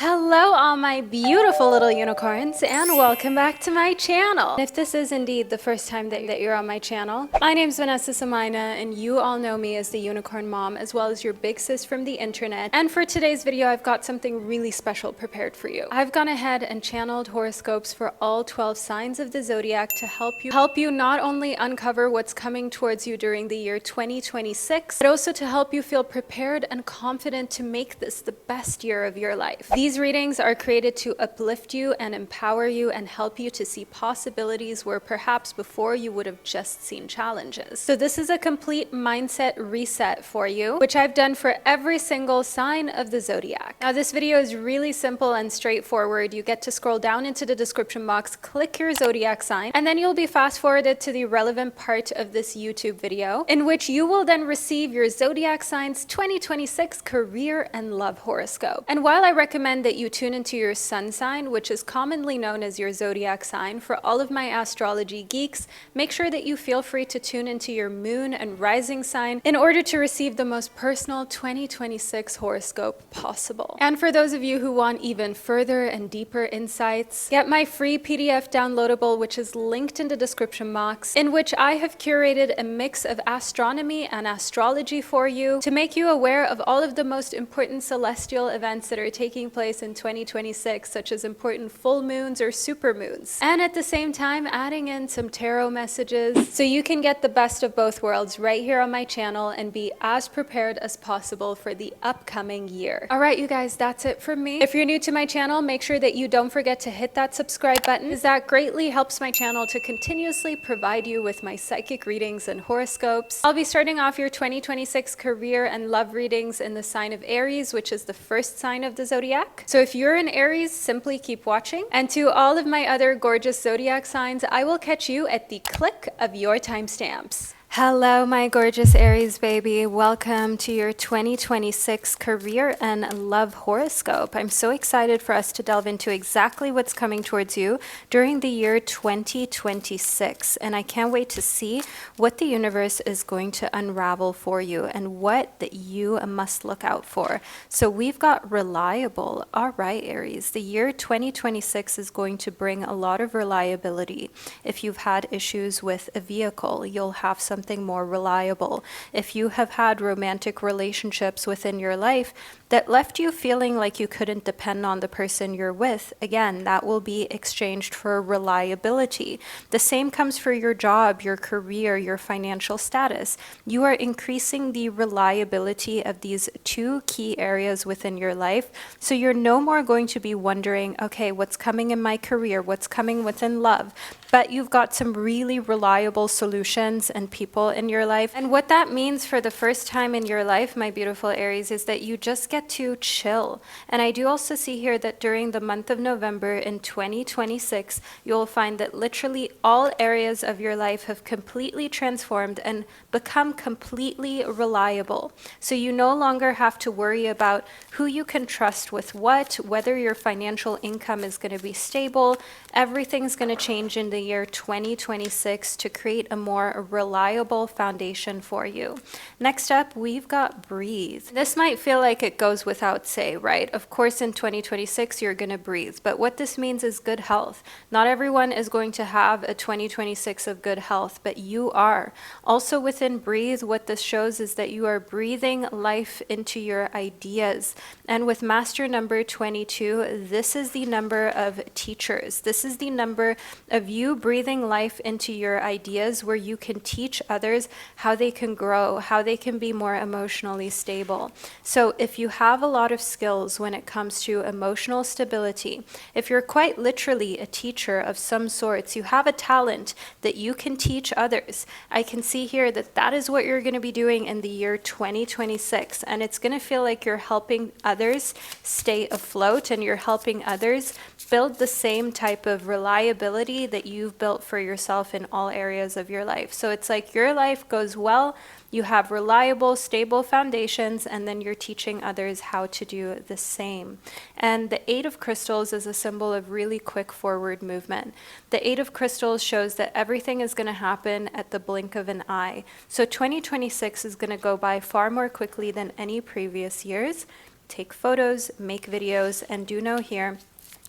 Hello all my beautiful little unicorns and welcome back to my channel. If this is indeed the first time that you're on my channel, my name's Vanessa Somuayina I and you all know me as the Unicorn Mom as well as your big sis from the internet. And for today's video I've got something really special prepared for you. I've gone ahead and channeled horoscopes for all 12 signs of the zodiac to help you not only uncover what's coming towards you during the year 2026, but also to help you feel prepared and confident to make this the best year of your life. These readings are created to uplift you and empower you and help you to see possibilities where perhaps before you would have just seen challenges. So this is a complete mindset reset for you, which I've done for every single sign of the zodiac. Now this video is really simple and straightforward. You get to scroll down into the description box, click your zodiac sign, and then you'll be fast forwarded to the relevant part of this YouTube video, in which you will then receive your zodiac signs 2026 career and love horoscope. And while I recommend that you tune into your sun sign, which is commonly known as your zodiac sign, for all of my astrology geeks, make sure that you feel free to tune into your moon and rising sign in order to receive the most personal 2026 horoscope possible. And for those of you who want even further and deeper insights, get my free PDF downloadable, which is linked in the description box, in which I have curated a mix of astronomy and astrology for you to make you aware of all of the most important celestial events that are taking place in 2026, such as important full moons or super moons. And at the same time, adding in some tarot messages so you can get the best of both worlds right here on my channel and be as prepared as possible for the upcoming year. All right, you guys, that's it from me. If you're new to my channel, make sure that you don't forget to hit that subscribe button, as that greatly helps my channel to continuously provide you with my psychic readings and horoscopes. I'll be starting off your 2026 career and love readings in the sign of Aries, which is the first sign of the zodiac. So if you're in Aries, simply keep watching. And to all of my other gorgeous zodiac signs, I will catch you at the click of your timestamps. Hello, my gorgeous Aries baby. Welcome to your 2026 career and love horoscope. I'm so excited for us to delve into exactly what's coming towards you during the year 2026. And I can't wait to see what the universe is going to unravel for you and what that you must look out for. So we've got reliable. All right, Aries, the year 2026 is going to bring a lot of reliability. If you've had issues with a vehicle, you'll have something more reliable. If you have had romantic relationships within your life that left you feeling like you couldn't depend on the person you're with, again, that will be exchanged for reliability. The same comes for your job, your career, your financial status. You are increasing the reliability of these two key areas within your life. So you're no more going to be wondering, okay, what's coming in my career? What's coming within love? But you've got some really reliable solutions and people in your life. And what that means for the first time in your life, my beautiful Aries, is that you just get to chill. And I do also see here that during the month of November in 2026, you'll find that literally all areas of your life have completely transformed and become completely reliable. So you no longer have to worry about who you can trust with what, whether your financial income is going to be stable. Everything's going to change in the year 2026 to create a more reliable foundation for you. Next up, we've got breathe. This might feel like it goes without say, right? Of course, in 2026, you're going to breathe. But what this means is good health. Not everyone is going to have a 2026 of good health, but you are. Also within breathe, what this shows is that you are breathing life into your ideas. And with master number 22, this is the number of teachers. This is the number of you breathing life into your ideas where you can teach others how they can grow, how they can be more emotionally stable. So if you have a lot of skills when it comes to emotional stability, if you're quite literally a teacher of some sorts, you have a talent that you can teach others. I can see here that that is what you're going to be doing in the year 2026. And it's going to feel like you're helping others stay afloat and you're helping others build the same type of reliability that you've built for yourself in all areas of your life. So it's like your life goes well, you have reliable, stable foundations, and then you're teaching others how to do the same. And the Eight of Crystals is a symbol of really quick forward movement. The Eight of Crystals shows that everything is going to happen at the blink of an eye. So 2026 is going to go by far more quickly than any previous years. take photos, make videos, and do know here,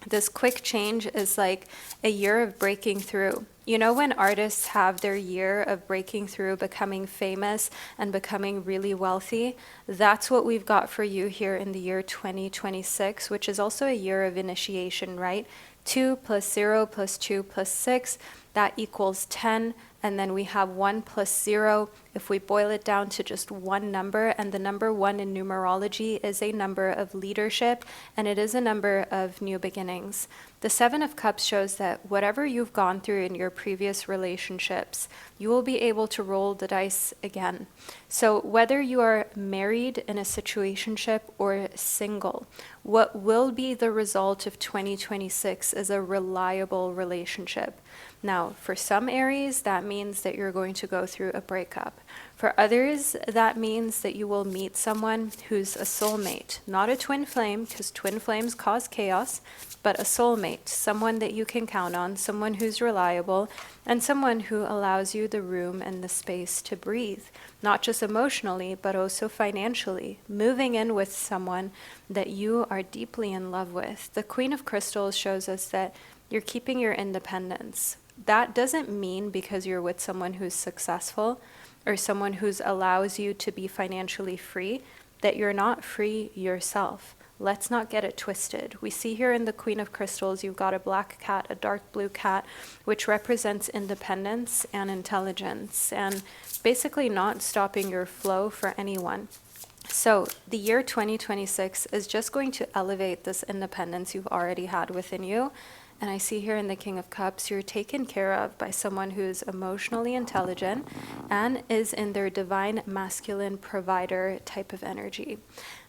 this quick change is like a year of breaking through. You know, when artists have their year of breaking through, becoming famous and becoming really wealthy, that's what we've got for you here in the year 2026, which is also a year of initiation, right? 2 plus 0 plus 2 plus 6, that equals 10. And then we have 1 plus 0. If we boil it down to just one number, and the number 1 in numerology is a number of leadership, and it is a number of new beginnings. The 7 of Cups shows that whatever you've gone through in your previous relationships, you will be able to roll the dice again. So whether you are married in a situationship or single, what will be the result of 2026 is a reliable relationship. Now, for some Aries, that means that you're going to go through a breakup. For others, that means that you will meet someone who's a soulmate, not a twin flame, because twin flames cause chaos, but a soulmate, someone that you can count on, someone who's reliable, and someone who allows you the room and the space to breathe, not just emotionally, but also financially, moving in with someone that you are deeply in love with. The Queen of Crystals shows us that you're keeping your independence. That doesn't mean because you're with someone who's successful or someone who allows you to be financially free, that you're not free yourself. Let's not get it twisted. We see here in the Queen of Crystals, you've got a black cat, a dark blue cat, which represents independence and intelligence, and basically not stopping your flow for anyone. So the year 2026 is just going to elevate this independence you've already had within you. And I see here in the King of Cups, you're taken care of by someone who's emotionally intelligent and is in their divine masculine provider type of energy.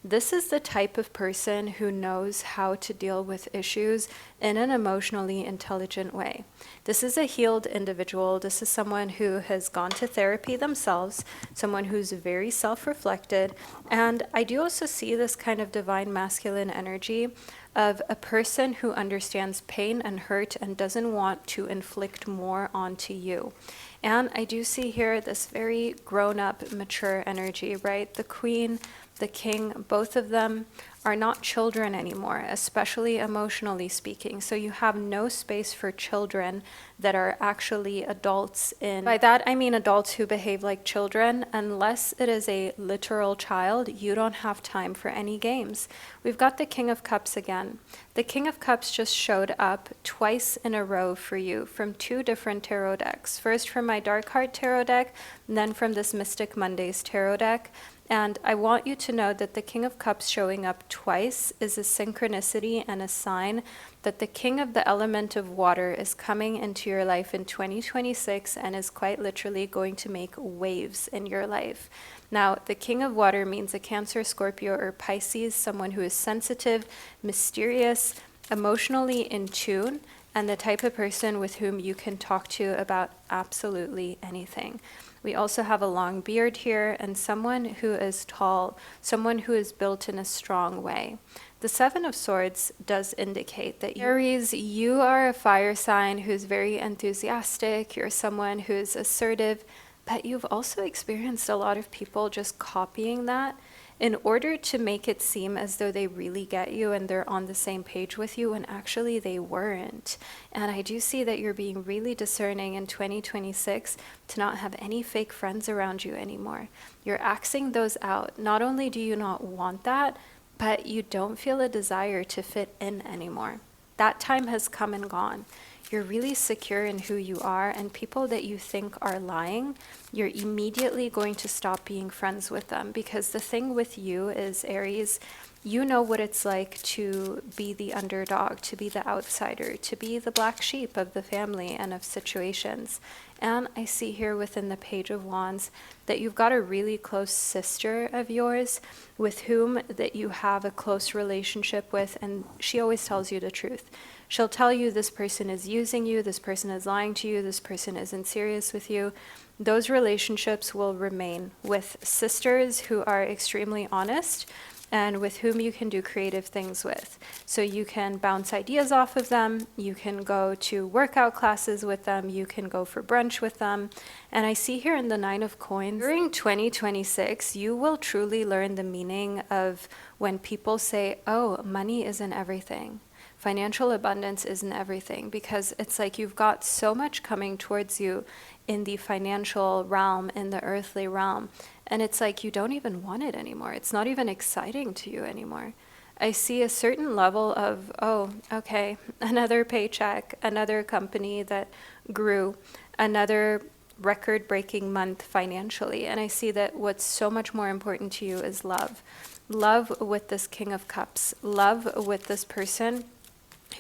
This is the type of person who knows how to deal with issues in an emotionally intelligent way. This is a healed individual. This is someone who has gone to therapy themselves, someone who's very self-reflected. And I do also see this kind of divine masculine energy of a person who understands pain and hurt and doesn't want to inflict more onto you. And I do see here this very grown-up, mature energy, right? The Queen, the King, both of them are not children anymore, especially emotionally speaking. So you have no space for children that are actually adults in. By that, I mean adults who behave like children. Unless it is a literal child, you don't have time for any games. We've got the King of Cups again. The King of Cups just showed up twice in a row for you from 2 different tarot decks. First from my Dark Heart tarot deck, and then from this Mystic Mondays tarot deck. And I want you to know that the King of Cups showing up twice is a synchronicity and a sign that the King of the element of water is coming into your life in 2026 and is quite literally going to make waves in your life. Now, the King of Water means a Cancer, Scorpio, or Pisces, someone who is sensitive, mysterious, emotionally in tune, and the type of person with whom you can talk to about absolutely anything. We also have a long beard here and someone who is tall, someone who is built in a strong way. The 7 of Swords does indicate that Aries, you are a fire sign who's very enthusiastic, you're someone who's assertive, but you've also experienced a lot of people just copying that in order to make it seem as though they really get you and they're on the same page with you, when actually they weren't. And I do see that you're being really discerning in 2026 to not have any fake friends around you anymore. You're axing those out. Not only do you not want that, but you don't feel a desire to fit in anymore. That time has come and gone. You're really secure in who you are, and people that you think are lying, you're immediately going to stop being friends with them, because the thing with you is, Aries, you know what it's like to be the underdog, to be the outsider, to be the black sheep of the family and of situations. And I see here within the Page of Wands that you've got a really close sister of yours with whom that you have a close relationship with, and she always tells you the truth. She'll tell you this person is using you, this person is lying to you, this person isn't serious with you. Those relationships will remain with sisters who are extremely honest, and with whom you can do creative things with. So you can bounce ideas off of them, you can go to workout classes with them, you can go for brunch with them. And I see here in the Nine of Coins, during 2026, you will truly learn the meaning of when people say, oh, money isn't everything. Financial abundance isn't everything, because it's like you've got so much coming towards you in the financial realm, in the earthly realm, and it's like you don't even want it anymore. It's not even exciting to you anymore. I see a certain level of, oh, okay, another paycheck, another company that grew, another record-breaking month financially, and I see that what's so much more important to you is love. Love with this King of Cups, love with this person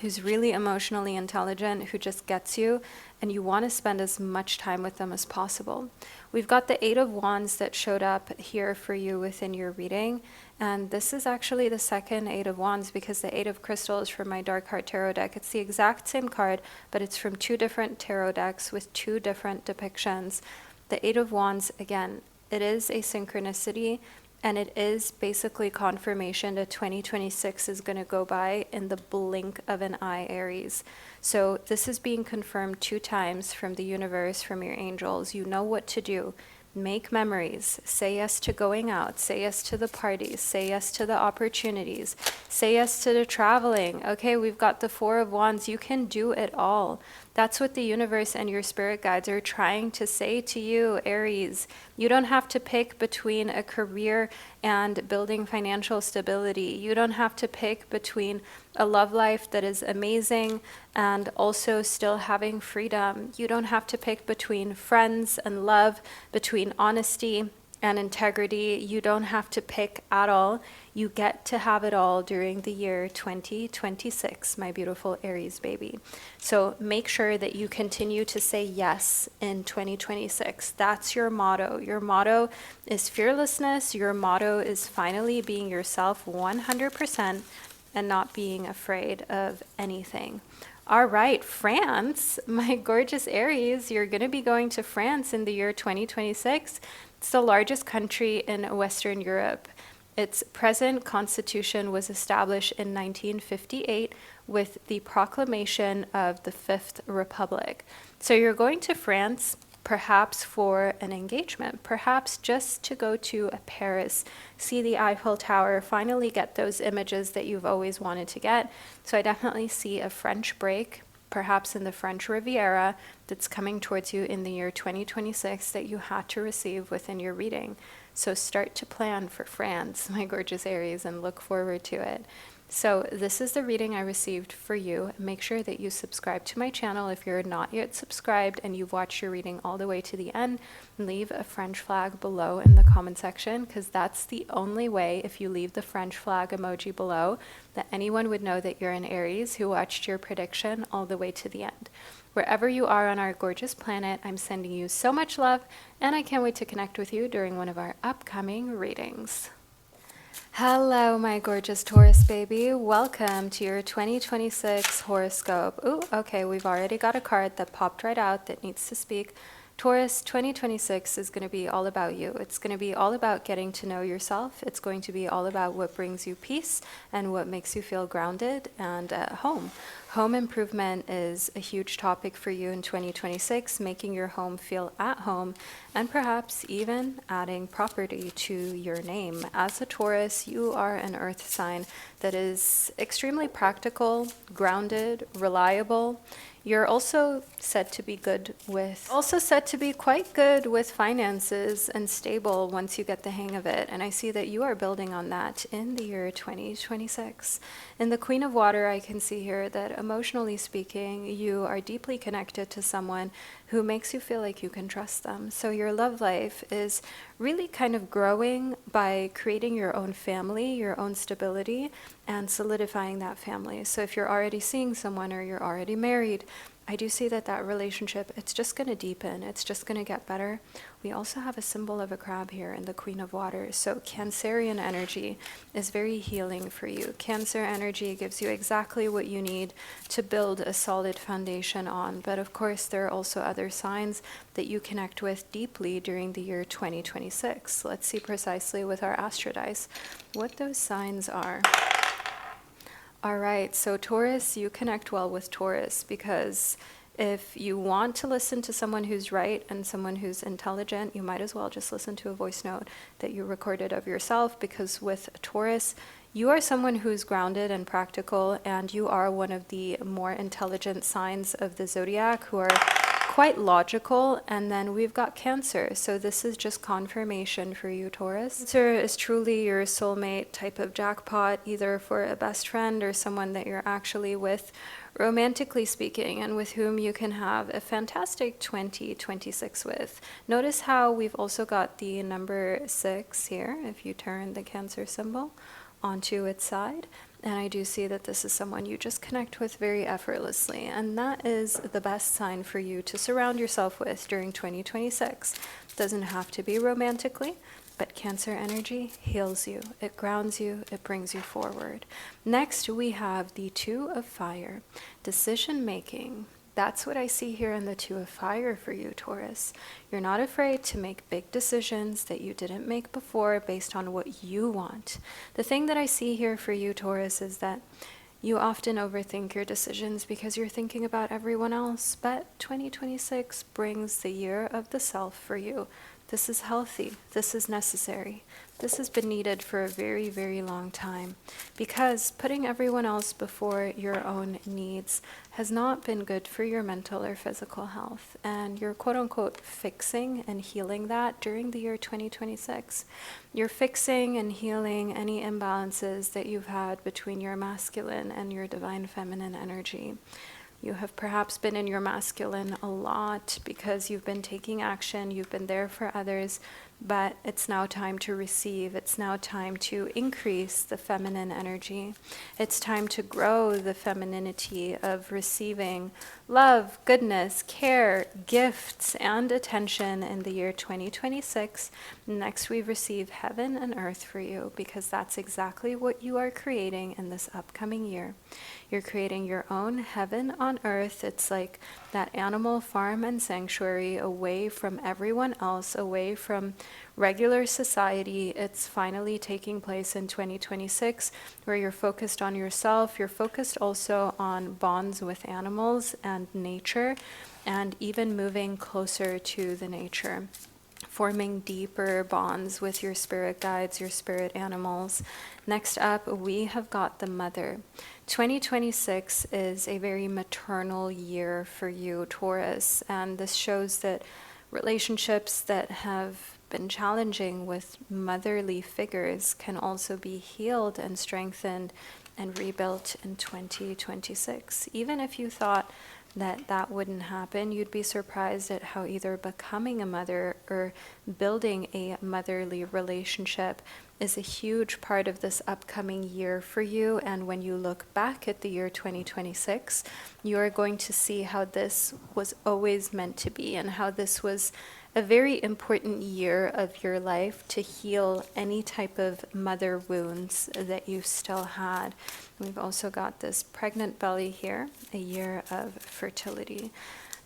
who's really emotionally intelligent, who just gets you, and you want to spend as much time with them as possible. We've got the Eight of Wands that showed up here for you within your reading, and this is actually the second Eight of Wands, because the Eight of Crystals from my Dark Heart Tarot deck, it's the exact same card, but it's from two different tarot decks with two different depictions. The Eight of Wands, again, it is a synchronicity, and it is basically confirmation that 2026 is going to go by in the blink of an eye, Aries. So this is being confirmed 2 times from the universe, from your angels. You know what to do. Make memories. Say yes to going out. Say yes to the parties. Say yes to the opportunities. Say yes to the traveling. Okay, we've got the Four of Wands. You can do it all. That's what the universe and your spirit guides are trying to say to you, Aries. You don't have to pick between a career and building financial stability. You don't have to pick between a love life that is amazing and also still having freedom. You don't have to pick between friends and love, between honesty and integrity. You don't have to pick at all. You get to have it all during the year 2026, my beautiful Aries baby. So make sure that you continue to say yes in 2026. That's your motto. Your motto is fearlessness. Your motto is finally being yourself 100% and not being afraid of anything. All right, France, my gorgeous Aries, you're going to be going to France in the year 2026. It's the largest country in Western Europe. Its present constitution was established in 1958 with the proclamation of the Fifth Republic. So you're going to France perhaps for an engagement, perhaps just to go to Paris, see the Eiffel Tower, finally get those images that you've always wanted to get. So I definitely see a French break, perhaps in the French Riviera, that's coming towards you in the year 2026 that you had to receive within your reading. So start to plan for France, my gorgeous Aries, and look forward to it. So this is the reading I received for you. Make sure that you subscribe to my channel if you're not yet subscribed and you've watched your reading all the way to the end. Leave a French flag below in the comment section, because that's the only way, if you leave the French flag emoji below, that anyone would know that you're an Aries who watched your prediction all the way to the end. Wherever you are on our gorgeous planet, I'm sending you so much love, and I can't wait to connect with you during one of our upcoming readings. Hello, my gorgeous Taurus baby. Welcome to your 2026 horoscope. Ooh, okay, we've already got a card that popped right out that needs to speak. Taurus, 2026 is going to be all about you. It's going to be all about getting to know yourself. It's going to be all about what brings you peace and what makes you feel grounded and at home. Home improvement is a huge topic for you in 2026, making your home feel at home and perhaps even adding property to your name. As a Taurus, you are an earth sign that is extremely practical, grounded, reliable. You're also said to be quite good with finances and stable once you get the hang of it. And I see that you are building on that in the year 2026. In the Queen of Water, I can see here that emotionally speaking, you are deeply connected to someone who makes you feel like you can trust them. So your love life is really kind of growing by creating your own family, your own stability, and solidifying that family. So if you're already seeing someone or you're already married, I do see that that relationship, it's just going to deepen. It's just going to get better. We also have a symbol of a crab here in the Queen of Waters. So Cancerian energy is very healing for you. Cancer energy gives you exactly what you need to build a solid foundation on. But of course, there are also other signs that you connect with deeply during the year 2026. Let's see precisely with our Astro Dice what those signs are. All right, so Taurus, you connect well with Taurus because if you want to listen to someone who's right and someone who's intelligent, you might as well just listen to a voice note that you recorded of yourself, because with Taurus, you are someone who's grounded and practical, and you are one of the more intelligent signs of the zodiac who are quite logical. And then we've got Cancer, so this is just confirmation for you, Taurus. Cancer is truly your soulmate type of jackpot, either for a best friend or someone that you're actually with, romantically speaking, and with whom you can have a fantastic 2026 with. Notice how we've also got the number 6 here, if you turn the Cancer symbol onto its side. And I do see that this is someone you just connect with very effortlessly. And that is the best sign for you to surround yourself with during 2026. Doesn't have to be romantically, but Cancer energy heals you. It grounds you. It brings you forward. Next, we have the Two of Fire. Decision making. That's what I see here in the Two of Fire for you, Taurus. You're not afraid to make big decisions that you didn't make before based on what you want. The thing that I see here for you, Taurus, is that you often overthink your decisions because you're thinking about everyone else, but 2026 brings the year of the self for you. This is healthy. This is necessary. This has been needed for a very, very long time, because putting everyone else before your own needs has not been good for your mental or physical health. And you're quote-unquote fixing and healing that during the year 2026. You're fixing and healing any imbalances that you've had between your masculine and your divine feminine energy. You have perhaps been in your masculine a lot because you've been taking action, you've been there for others, but it's now time to receive. It's now time to increase the feminine energy. It's time to grow the femininity of receiving love, goodness, care, gifts, and attention in the year 2026. Next, we receive heaven and earth for you, because that's exactly what you are creating in this upcoming year. You're creating your own heaven on earth. It's like that animal farm and sanctuary, away from everyone else, away from regular society. It's finally taking place in 2026, where you're focused on yourself. You're focused also on bonds with animals and nature, and even moving closer to the nature, forming deeper bonds with your spirit guides, your spirit animals. Next up, we have got the Mother. 2026 is a very maternal year for you, Taurus, and this shows that relationships that have been challenging with motherly figures can also be healed and strengthened and rebuilt in 2026. Even if you thought that that wouldn't happen, you'd be surprised at how either becoming a mother or building a motherly relationship is a huge part of this upcoming year for you. And when you look back at the year 2026, you are going to see how this was always meant to be, and how this was a very important year of your life to heal any type of mother wounds that you still had. We've also got this pregnant belly here, a year of fertility.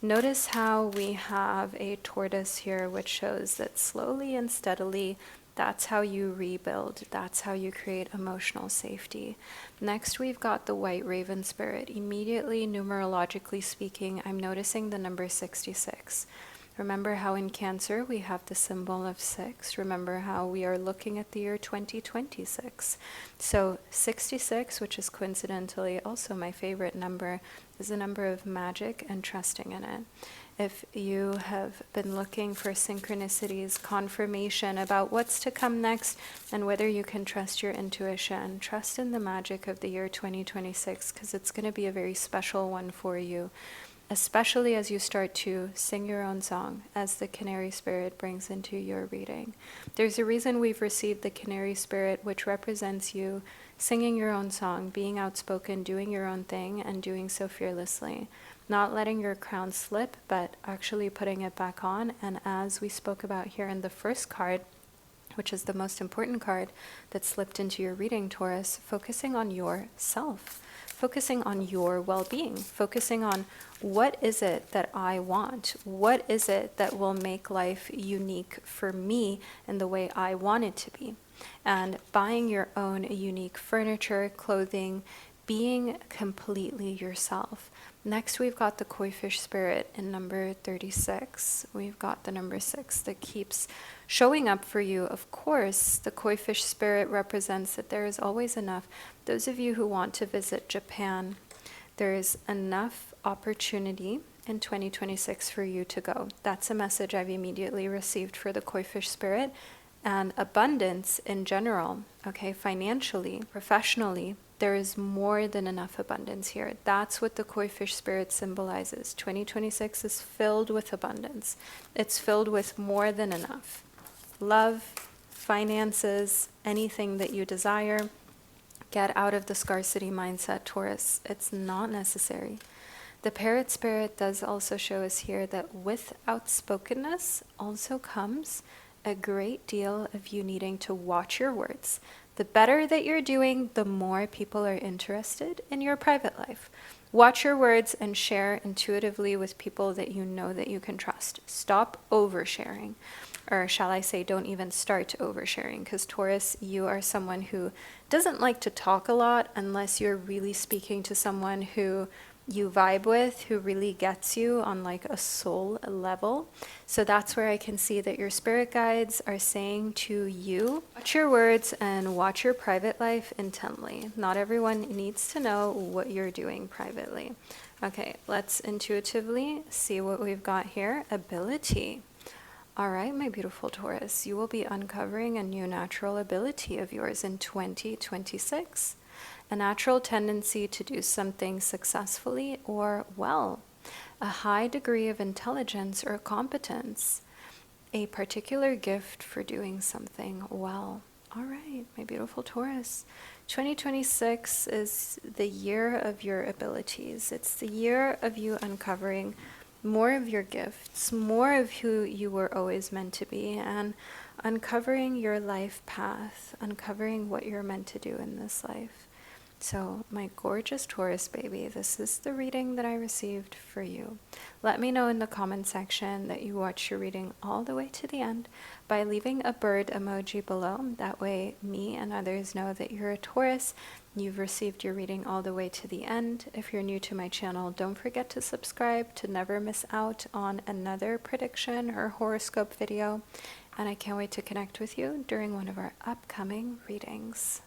Notice how we have a tortoise here, which shows that slowly and steadily, that's how you rebuild. That's how you create emotional safety. Next, we've got the white raven spirit. Immediately, numerologically speaking, I'm noticing the number 66. Remember how in Cancer we have the symbol of 6. Remember how we are looking at the year 2026. So 66, which is coincidentally also my favorite number, is a number of magic and trusting in it. If you have been looking for synchronicities, confirmation about what's to come next, and whether you can trust your intuition, trust in the magic of the year 2026, because it's going to be a very special one for you. especially as you start to sing your own song, as the canary spirit brings into your reading. There's a reason we've received the canary spirit, which represents you singing your own song, being outspoken, doing your own thing, and doing so fearlessly. Not letting your crown slip, but actually putting it back on. And as we spoke about here in the first card, which is the most important card that slipped into your reading, Taurus, focusing on yourself, focusing on your well-being, focusing on what is it that I want? What is it that will make life unique for me in the way I want it to be? And buying your own unique furniture, clothing, being completely yourself. Next, we've got the koi fish spirit in number 36. We've got the number 6 that keeps showing up for you. Of course, the koi fish spirit represents that there is always enough. Those of you who want to visit Japan, there is enough opportunity in 2026 for you to go. That's a message I've immediately received for the koi fish spirit. And abundance in general, okay, financially, professionally, there is more than enough abundance here. That's what the koi fish spirit symbolizes. 2026 is filled with abundance. It's filled with more than enough. Love, finances, anything that you desire. Get out of the scarcity mindset, Taurus. It's not necessary. The parrot spirit does also show us here that with outspokenness also comes a great deal of you needing to watch your words. The better that you're doing, the more people are interested in your private life. Watch your words and share intuitively with people that you know that you can trust. Stop oversharing. Or shall I say, don't even start oversharing, because Taurus, you are someone who doesn't like to talk a lot unless you're really speaking to someone who you vibe with, who really gets you on like a soul level. So that's where I can see that your spirit guides are saying to you, watch your words and watch your private life intently. Not everyone needs to know what you're doing privately. Okay, let's intuitively see what we've got here. Ability. All right, my beautiful Taurus, you will be uncovering a new natural ability of yours in 2026. A natural tendency to do something successfully or well, a high degree of intelligence or competence, a particular gift for doing something well. All right, my beautiful Taurus, 2026 is the year of your abilities. It's the year of you uncovering more of your gifts, more of who you were always meant to be, and uncovering your life path, uncovering what you're meant to do in this life. So, my gorgeous Taurus baby, this is the reading that I received for you. Let me know in the comment section that you watched your reading all the way to the end by leaving a bird emoji below. That way, me and others know that you're a Taurus. You've received your reading all the way to the end. If you're new to my channel, don't forget to subscribe to never miss out on another prediction or horoscope video. And I can't wait to connect with you during one of our upcoming readings.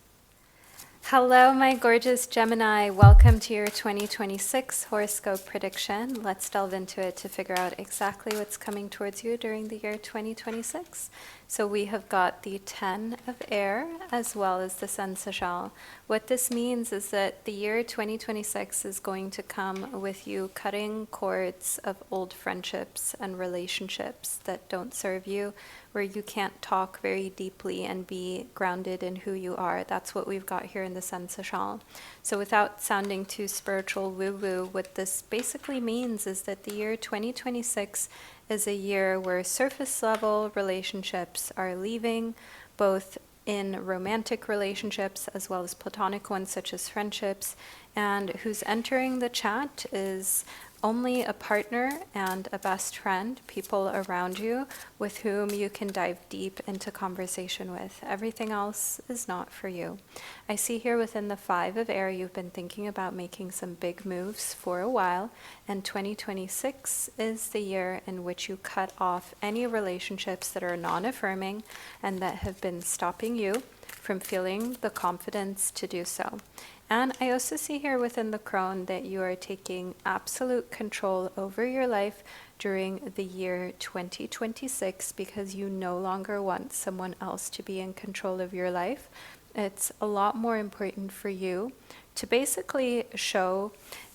Hello, my gorgeous Gemini. Welcome to your 2026 horoscope prediction. Let's delve into it to figure out exactly what's coming towards you during the year 2026. So we have got the 10 of air as well as the Sun Sejal. What this means is that the year 2026 is going to come with you cutting cords of old friendships and relationships that don't serve you, where you can't talk very deeply and be grounded in who you are. That's what we've got here in the Sun Sejal. So without sounding too spiritual woo-woo, what this basically means is that the year 2026 is a year where surface level relationships are leaving, both in romantic relationships as well as platonic ones such as friendships, and who's entering the chat is only a partner and a best friend, people around you with whom you can dive deep into conversation with. Everything else is not for you. I see here within the 5 of air, you've been thinking about making some big moves for a while, and 2026 is the year in which you cut off any relationships that are non-affirming and that have been stopping you from feeling the confidence to do so. And I also see here within the crone that you are taking absolute control over your life during the year 2026 because you no longer want someone else to be in control of your life. It's a lot more important for you to basically show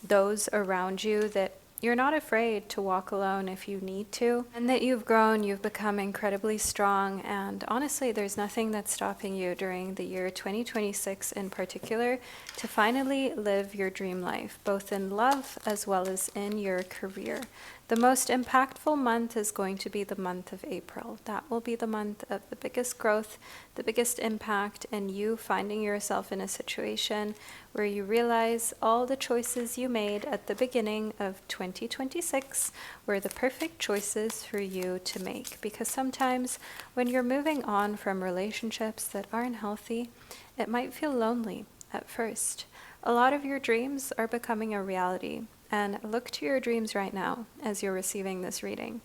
those around you that you're not afraid to walk alone if you need to, and that you've grown, you've become incredibly strong, and honestly, there's nothing that's stopping you during the year 2026 in particular to finally live your dream life, both in love as well as in your career. The most impactful month is going to be the month of April. That will be the month of the biggest growth, the biggest impact, and you finding yourself in a situation where you realize all the choices you made at the beginning of 2026 were the perfect choices for you to make. Because sometimes when you're moving on from relationships that aren't healthy, it might feel lonely at first. A lot of your dreams are becoming a reality. And look to your dreams right now as you're receiving this reading.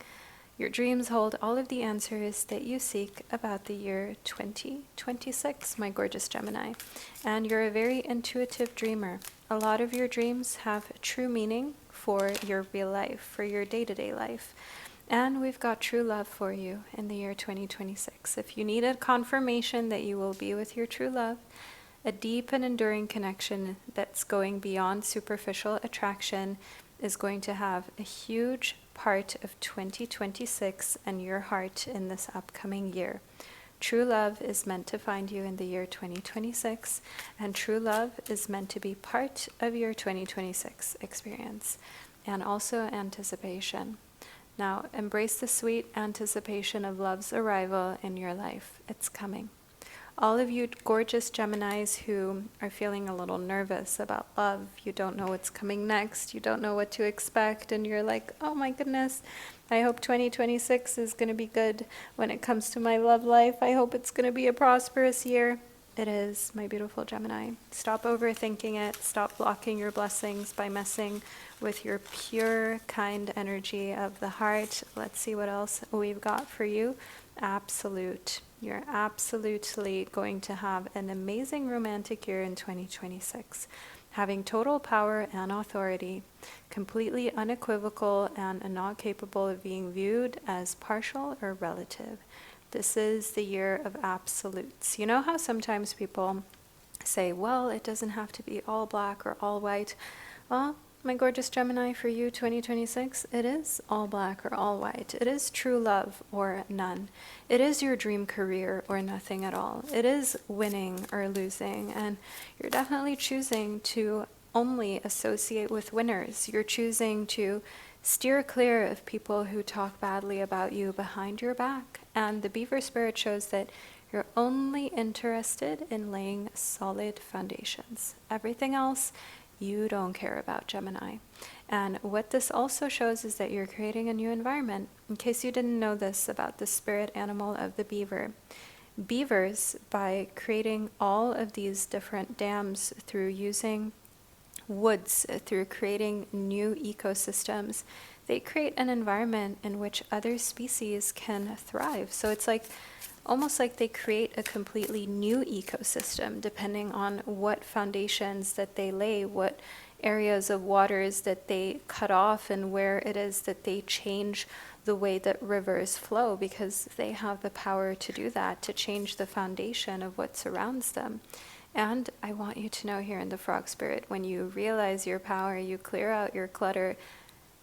Your dreams hold all of the answers that you seek about the year 2026, my gorgeous Gemini. And you're a very intuitive dreamer. A lot of your dreams have true meaning for your real life, for your day-to-day life. And we've got true love for you in the year 2026. If you need a confirmation that you will be with your true love, a deep and enduring connection that's going beyond superficial attraction is going to have a huge part of 2026 and your heart in this upcoming year. True love is meant to find you in the year 2026, and true love is meant to be part of your 2026 experience, and also anticipation. Now, embrace the sweet anticipation of love's arrival in your life. It's coming. All of you gorgeous Geminis who are feeling a little nervous about love, you don't know what's coming next, you don't know what to expect, and you're like, oh my goodness, I hope 2026 is going to be good when it comes to my love life. I hope it's going to be a prosperous year. It is, my beautiful Gemini. Stop overthinking it. Stop blocking your blessings by messing with your pure, kind energy of the heart. Let's see what else we've got for you. Absolute. You're absolutely going to have an amazing romantic year in 2026. Having total power and authority, completely unequivocal and not capable of being viewed as partial or relative. This is the year of absolutes. You know how sometimes people say, well, it doesn't have to be all black or all white. Well, my gorgeous Gemini, for you, 2026, it is all black or all white. It is true love or none. It is your dream career or nothing at all. It is winning or losing, and you're definitely choosing to only associate with winners. You're choosing to steer clear of people who talk badly about you behind your back. And the Beaver Spirit shows that you're only interested in laying solid foundations. Everything else you don't care about, Gemini. And what this also shows is that you're creating a new environment. In case you didn't know this about the spirit animal of the beaver, beavers, by creating all of these different dams through using woods, through creating new ecosystems, they create an environment in which other species can thrive. So it's like almost like they create a completely new ecosystem depending on what foundations that they lay, what areas of waters that they cut off, and where it is that they change the way that rivers flow, because they have the power to do that, to change the foundation of what surrounds them. And I want you to know here in the Frog Spirit, when you realize your power, you clear out your clutter,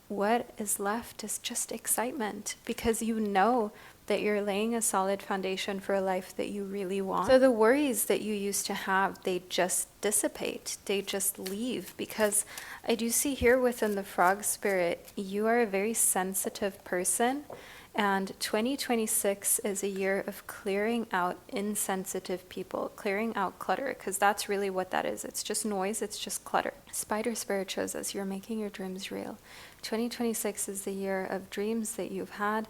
what is left is just excitement, because you know that you're laying a solid foundation for a life that you really want. So the worries that you used to have, they just dissipate, they just leave, because I do see here within the Frog Spirit, you are a very sensitive person, and 2026 is a year of clearing out insensitive people, clearing out clutter, because that's really what that is. It's just noise, it's just clutter. Spider Spirit shows us you're making your dreams real. 2026 is the year of dreams that you've had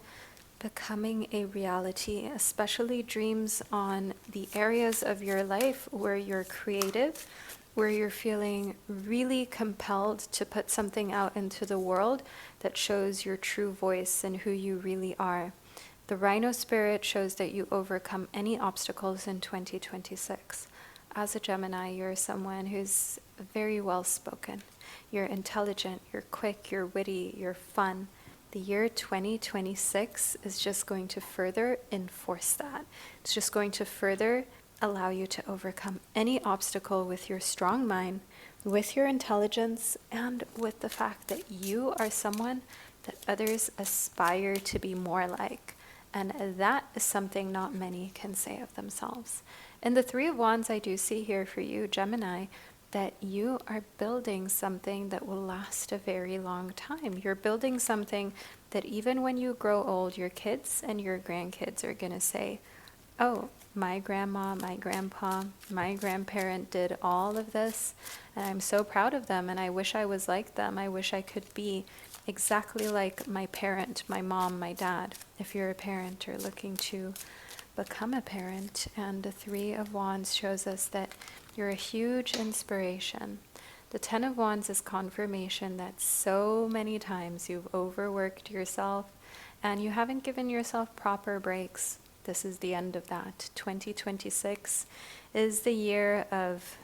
becoming a reality, especially dreams on the areas of your life where you're creative, where you're feeling really compelled to put something out into the world that shows your true voice and who you really are. The Rhino Spirit shows that you overcome any obstacles in 2026. As a Gemini, you're someone who's very well spoken. You're intelligent, you're quick, you're witty, you're fun. The year 2026 is just going to further enforce that. It's just going to further allow you to overcome any obstacle with your strong mind, with your intelligence and with the fact that you are someone that others aspire to be more like. And that is something not many can say of themselves. In the Three of Wands, I do see here for you, Gemini, that you are building something that will last a very long time. You're building something that even when you grow old, your kids and your grandkids are going to say, oh, my grandma, my grandpa, my grandparent did all of this, and I'm so proud of them, and I wish I was like them. I wish I could be exactly like my parent, my mom, my dad, if you're a parent or looking to become a parent. And the Three of Wands shows us that you're a huge inspiration. The Ten of Wands is confirmation that so many times you've overworked yourself and you haven't given yourself proper breaks. This is the end of that. 2026 is the year of,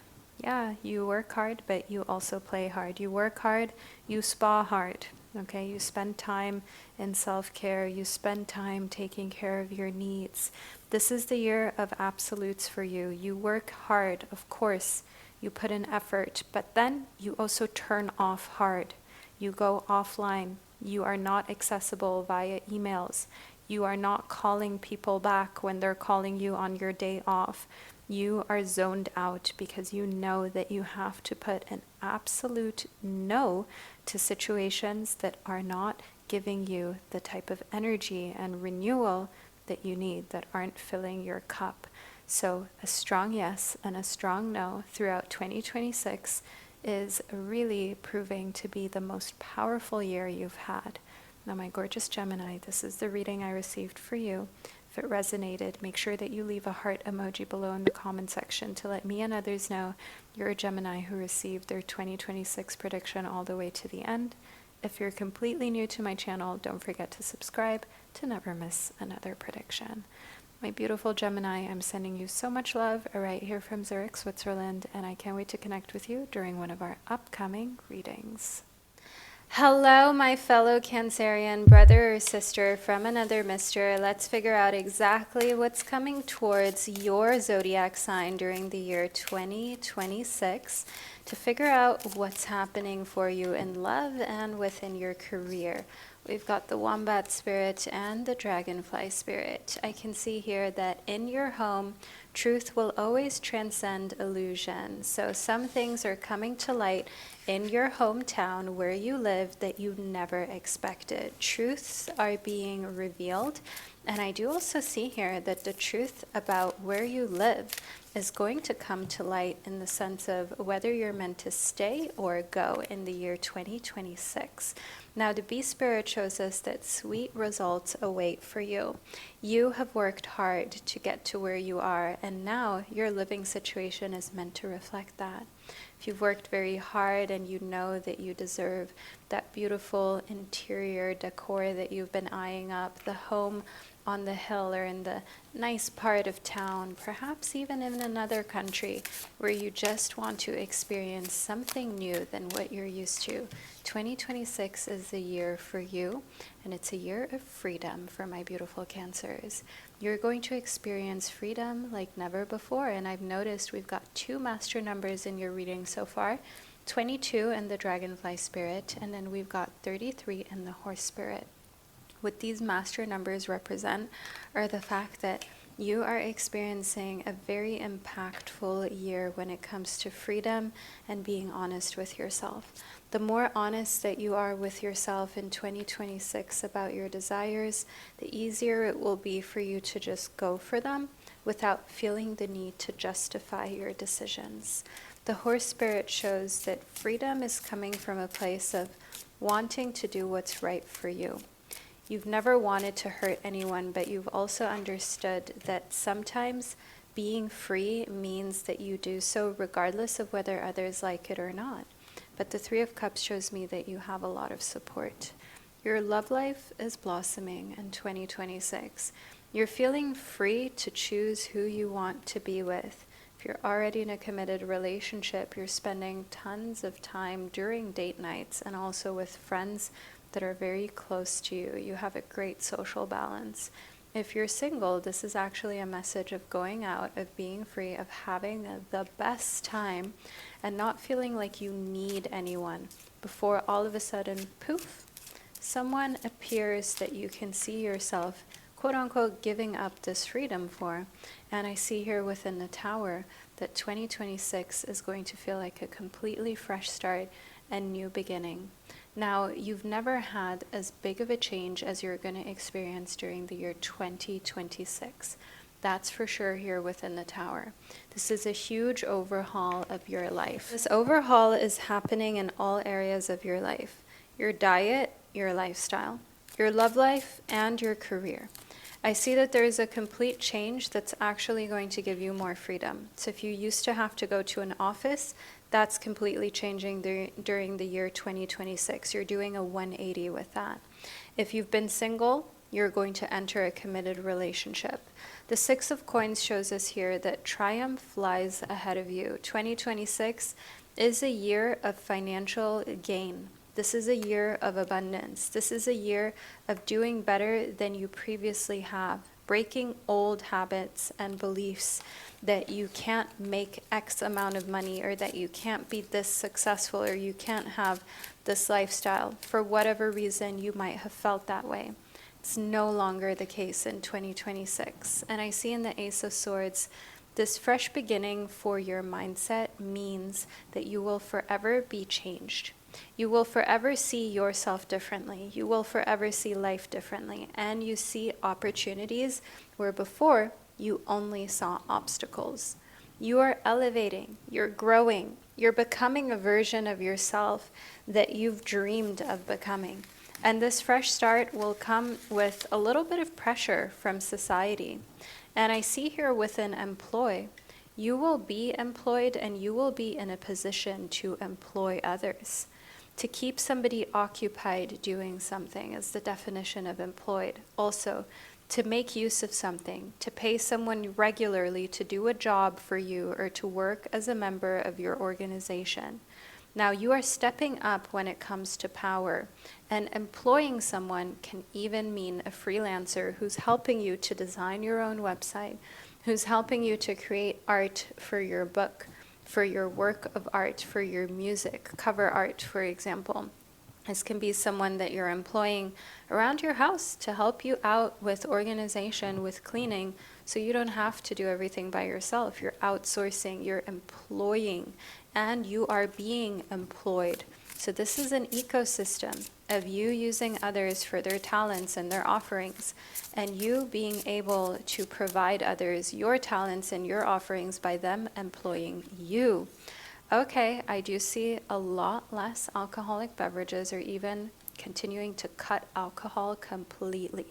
yeah, you work hard, but you also play hard. You work hard, you spa hard. Okay, you spend time in self-care, you spend time taking care of your needs. This is the year of absolutes for you. You work hard, of course, you put in effort, but then you also turn off hard. You go offline. You are not accessible via emails. You are not calling people back when they're calling you on your day off. You are zoned out because you know that you have to put an absolute no to situations that are not giving you the type of energy and renewal that you need, that aren't filling your cup. So a strong yes and a strong no throughout 2026 is really proving to be the most powerful year you've had. Now, my gorgeous Gemini, this is the reading I received for you. If it resonated, make sure that you leave a heart emoji below in the comment section to let me and others know you're a Gemini who received their 2026 prediction all the way to the end. If you're completely new to my channel, don't forget to subscribe to never miss another prediction. My beautiful Gemini, I'm sending you so much love right here from Zurich, Switzerland, and I can't wait to connect with you during one of our upcoming readings. Hello, my fellow Cancerian brother or sister from another mister. Let's figure out exactly what's coming towards your zodiac sign during the year 2026 to figure out what's happening for you in love and within your career. We've got the Wombat Spirit and the Dragonfly Spirit. I can see here that in your home, truth will always transcend illusion. So some things are coming to light in your hometown where you live that you never expected. Truths are being revealed. And I do also see here that the truth about where you live is going to come to light in the sense of whether you're meant to stay or go in the year 2026. Now, the Bee Spirit shows us that sweet results await for you. You have worked hard to get to where you are, and now your living situation is meant to reflect that. If you've worked very hard and you know that you deserve that beautiful interior decor that you've been eyeing up, the home on the hill or in the nice part of town, perhaps even in another country where you just want to experience something new than what you're used to. 2026 is the year for you, and it's a year of freedom for my beautiful Cancers. You're going to experience freedom like never before, and I've noticed we've got 2 master numbers in your reading so far, 22 in the Dragonfly Spirit, and then we've got 33 in the Horse Spirit. What these master numbers represent are the fact that you are experiencing a very impactful year when it comes to freedom and being honest with yourself. The more honest that you are with yourself in 2026 about your desires, the easier it will be for you to just go for them without feeling the need to justify your decisions. The Horse Spirit shows that freedom is coming from a place of wanting to do what's right for you. You've never wanted to hurt anyone, but you've also understood that sometimes being free means that you do so regardless of whether others like it or not. But the Three of Cups shows me that you have a lot of support. Your love life is blossoming in 2026. You're feeling free to choose who you want to be with. If you're already in a committed relationship, you're spending tons of time during date nights and also with friends that are very close to you. You have a great social balance. If you're single, this is actually a message of going out, of being free, of having the best time and not feeling like you need anyone before all of a sudden, poof, someone appears that you can see yourself, quote unquote, giving up this freedom for. And I see here within the Tower that 2026 is going to feel like a completely fresh start and new beginning. Now, you've never had as big of a change as you're going to experience during the year 2026. That's for sure here within the Tower. This is a huge overhaul of your life. This overhaul is happening in all areas of your life. Your diet, your lifestyle, your love life, and your career. I see that there is a complete change that's actually going to give you more freedom. So if you used to have to go to an office, that's completely changing during the year 2026. You're doing a 180 with that. If you've been single, you're going to enter a committed relationship. The Six of Coins shows us here that triumph lies ahead of you. 2026 is a year of financial gain. This is a year of abundance. This is a year of doing better than you previously have, breaking old habits and beliefs that you can't make X amount of money, or that you can't be this successful, or you can't have this lifestyle. For whatever reason, you might have felt that way. It's no longer the case in 2026. And I see in the Ace of Swords, this fresh beginning for your mindset means that you will forever be changed. You will forever see yourself differently. You will forever see life differently. And you see opportunities where before you only saw obstacles. You are elevating, you're growing, you're becoming a version of yourself that you've dreamed of becoming. And this fresh start will come with a little bit of pressure from society. And I see here within employ, you will be employed and you will be in a position to employ others. To keep somebody occupied doing something is the definition of employed. Also, to make use of something, to pay someone regularly to do a job for you or to work as a member of your organization. Now, you are stepping up when it comes to power, and employing someone can even mean a freelancer who's helping you to design your own website, who's helping you to create art for your book, for your work of art, for your music, cover art, for example. This can be someone that you're employing around your house to help you out with organization, with cleaning, so you don't have to do everything by yourself. You're outsourcing, you're employing, and you are being employed. So this is an ecosystem of you using others for their talents and their offerings, and you being able to provide others your talents and your offerings by them employing you. Okay, I do see a lot less alcoholic beverages, or even continuing to cut alcohol completely.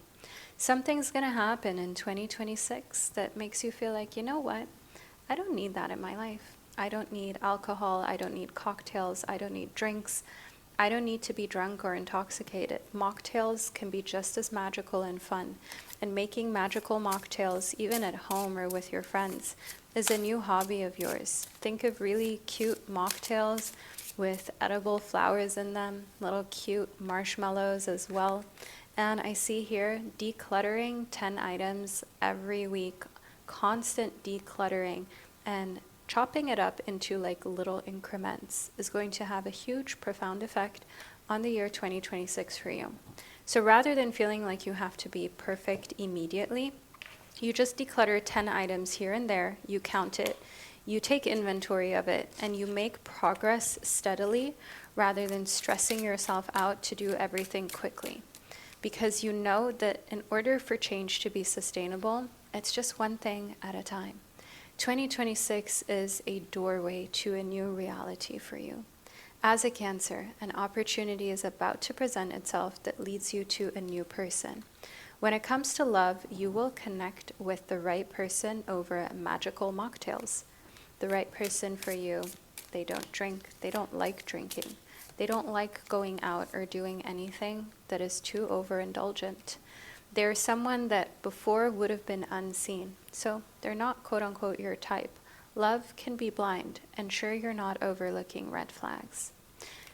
Something's going to happen in 2026 that makes you feel like, you know what? I don't need that in my life. I don't need alcohol. I don't need cocktails. I don't need drinks. I don't need to be drunk or intoxicated. Mocktails can be just as magical and fun. And making magical mocktails, even at home or with your friends, is a new hobby of yours. Think of really cute mocktails with edible flowers in them, little cute marshmallows as well. And I see here decluttering 10 items every week, constant decluttering, and chopping it up into like little increments is going to have a huge, profound effect on the year 2026 for you. So rather than feeling like you have to be perfect immediately, you just declutter 10 items here and there, you count it, you take inventory of it, and you make progress steadily rather than stressing yourself out to do everything quickly. Because you know that in order for change to be sustainable, it's just one thing at a time. 2026 is a doorway to a new reality for you. As a Cancer, an opportunity is about to present itself that leads you to a new person. When it comes to love, you will connect with the right person over magical mocktails. The right person for you. They don't drink, they don't like drinking. They don't like going out or doing anything that is too overindulgent. They're someone that before would have been unseen, so they're not quote-unquote your type. Love can be blind, and sure, you're not overlooking red flags.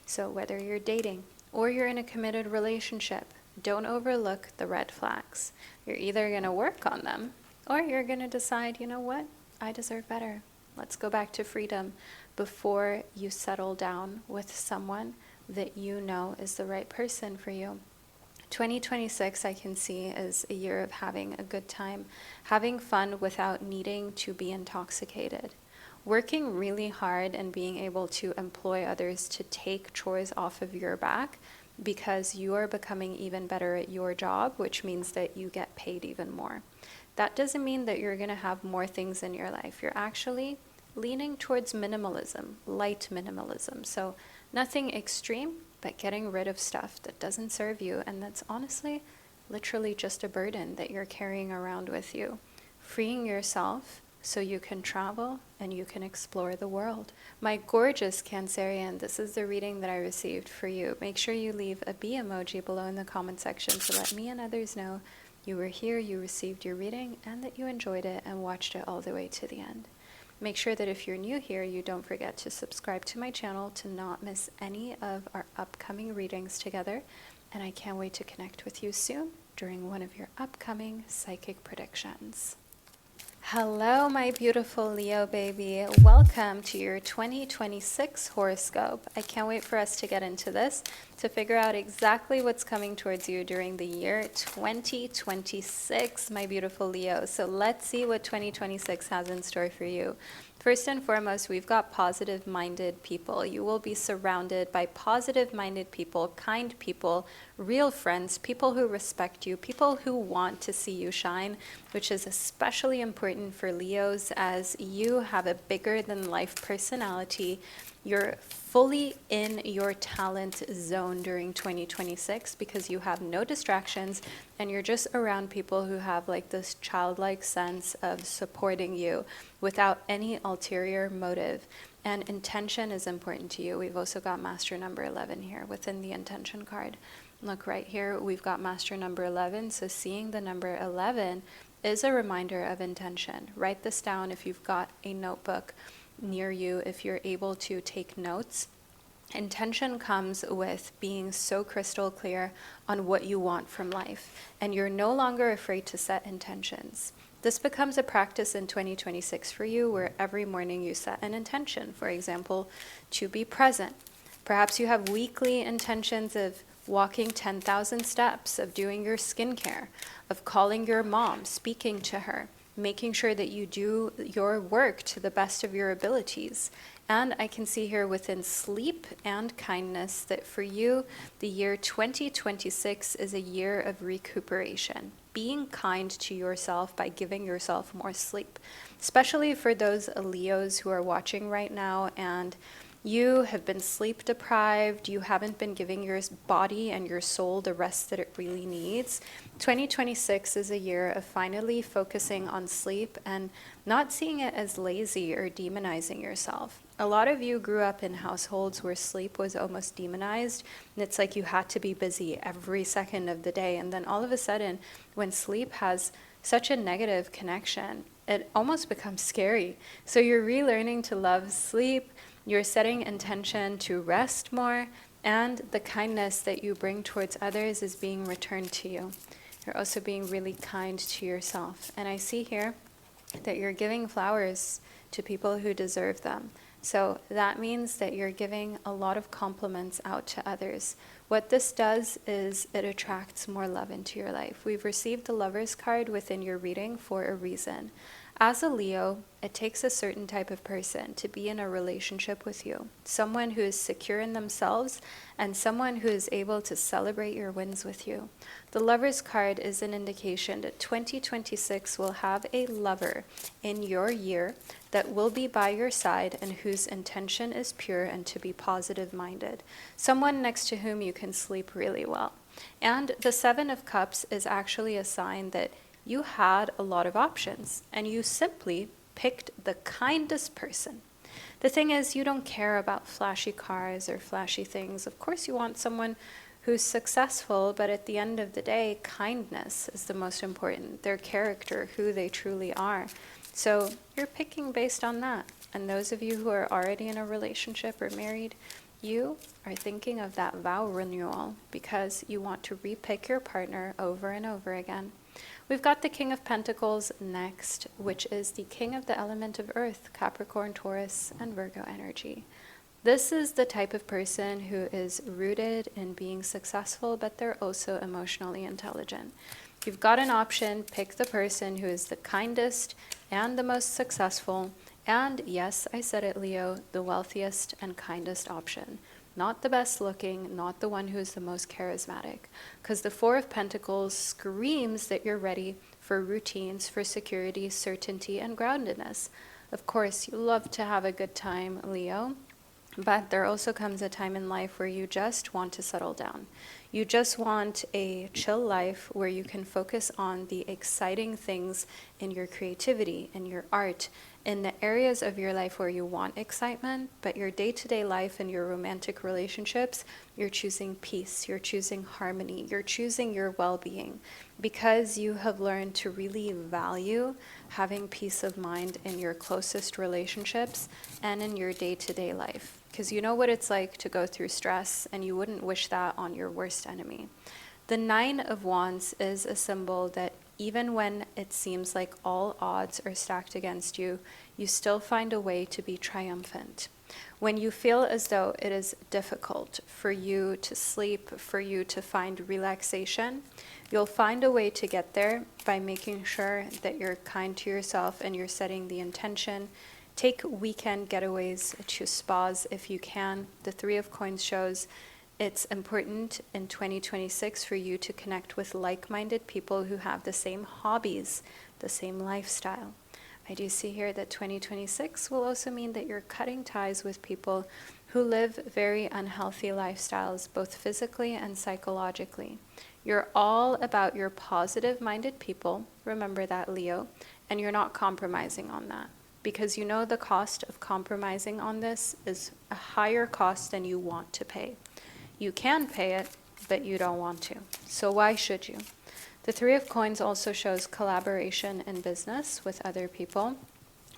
So whether you're dating or you're in a committed relationship, Don't overlook the red flags. You're either going to work on them or you're going to decide, you know what, I deserve better. Let's go back to freedom before you settle down with someone that you know is the right person for you. 2026 I can see is a year of having a good time, having fun without needing to be intoxicated. Working really hard and being able to employ others to take chores off of your back because you are becoming even better at your job, which means that you get paid even more. That doesn't mean that you're going to have more things in your life. You're actually leaning towards minimalism, light minimalism. So nothing extreme, but getting rid of stuff that doesn't serve you and that's honestly literally just a burden that you're carrying around with you. Freeing yourself so you can travel and you can explore the world. My gorgeous Cancerian, this is the reading that I received for you. Make sure you leave a bee emoji below in the comment section to let me and others know you were here, you received your reading, and that you enjoyed it and watched it all the way to the end. Make sure that if you're new here, you don't forget to subscribe to my channel to not miss any of our upcoming readings together. And I can't wait to connect with you soon during one of your upcoming psychic predictions. Hello, my beautiful Leo baby. Welcome to your 2026 horoscope. I can't wait for us to get into this to figure out exactly what's coming towards you during the year 2026, my beautiful Leo. So let's see what 2026 has in store for you. First and foremost, we've got positive-minded people. You will be surrounded by positive-minded people, kind people, real friends, people who respect you, people who want to see you shine, which is especially important for Leos as you have a bigger-than-life personality. You're fully in your talent zone during 2026 because you have no distractions and you're just around people who have like this childlike sense of supporting you without any ulterior motive. And intention is important to you. We've also got master number 11 here within the intention card. Look right here, we've got master number 11. So seeing the number 11 is a reminder of intention. Write this down if you've got a notebook near you, if you're able to take notes. Intention comes with being so crystal clear on what you want from life, and you're no longer afraid to set intentions. This becomes a practice in 2026 for you where every morning you set an intention, for example, to be present. Perhaps you have weekly intentions of walking 10,000 steps, of doing your skincare, of calling your mom, speaking to her, making sure that you do your work to the best of your abilities. And I can see here within sleep and kindness that for you, the year 2026 is a year of recuperation. Being kind to yourself by giving yourself more sleep, especially for those Leos who are watching right now and you have been sleep deprived, you haven't been giving your body and your soul the rest that it really needs. 2026 is a year of finally focusing on sleep and not seeing it as lazy or demonizing yourself. A lot of you grew up in households where sleep was almost demonized, and it's like you had to be busy every second of the day. And then all of a sudden, when sleep has such a negative connection, it almost becomes scary. So you're relearning to love sleep. You're setting intention to rest more, and the kindness that you bring towards others is being returned to you. You're also being really kind to yourself. And I see here that you're giving flowers to people who deserve them. So that means that you're giving a lot of compliments out to others. What this does is it attracts more love into your life. We've received the Lover's card within your reading for a reason. As a Leo, it takes a certain type of person to be in a relationship with you. Someone who is secure in themselves and someone who is able to celebrate your wins with you. The Lover's card is an indication that 2026 will have a lover in your year that will be by your side and whose intention is pure and to be positive-minded. Someone next to whom you can sleep really well. And the Seven of Cups is actually a sign that you had a lot of options and you simply picked the kindest person. The thing is, you don't care about flashy cars or flashy things. Of course, you want someone who's successful, but at the end of the day, kindness is the most important. Their character, who they truly are. So you're picking based on that. And those of you who are already in a relationship or married, You are thinking of that vow renewal because you want to repick your partner over and over again. We've got the King of Pentacles next, which is the king of the element of Earth, Capricorn, Taurus, and Virgo energy. This is the type of person who is rooted in being successful, but they're also emotionally intelligent. You've got an option. Pick the person who is the kindest and the most successful, and yes, I said it, Leo, the wealthiest and kindest option. Not the best looking, not the one who's the most charismatic. Because the Four of Pentacles screams that you're ready for routines, for security, certainty, and groundedness. Of course, you love to have a good time, Leo. But there also comes a time in life where you just want to settle down. You just want a chill life where you can focus on the exciting things in your creativity, in your art, in the areas of your life where you want excitement, but your day-to-day life and your romantic relationships, you're choosing peace, you're choosing harmony, you're choosing your well-being, because you have learned to really value having peace of mind in your closest relationships and in your day-to-day life. Because you know what it's like to go through stress, and you wouldn't wish that on your worst enemy. The Nine of Wands is a symbol that even when it seems like all odds are stacked against you, you still find a way to be triumphant. When you feel as though it is difficult for you to sleep, for you to find relaxation, you'll find a way to get there by making sure that you're kind to yourself and you're setting the intention. Take weekend getaways to spas if you can. The Three of Coins shows it's important in 2026 for you to connect with like-minded people who have the same hobbies, the same lifestyle. I do see here that 2026 will also mean that you're cutting ties with people who live very unhealthy lifestyles, both physically and psychologically. You're all about your positive-minded people, remember that, Leo, and you're not compromising on that. Because you know the cost of compromising on this is a higher cost than you want to pay. You can pay it, but you don't want to. So why should you? The Three of Coins also shows collaboration in business with other people,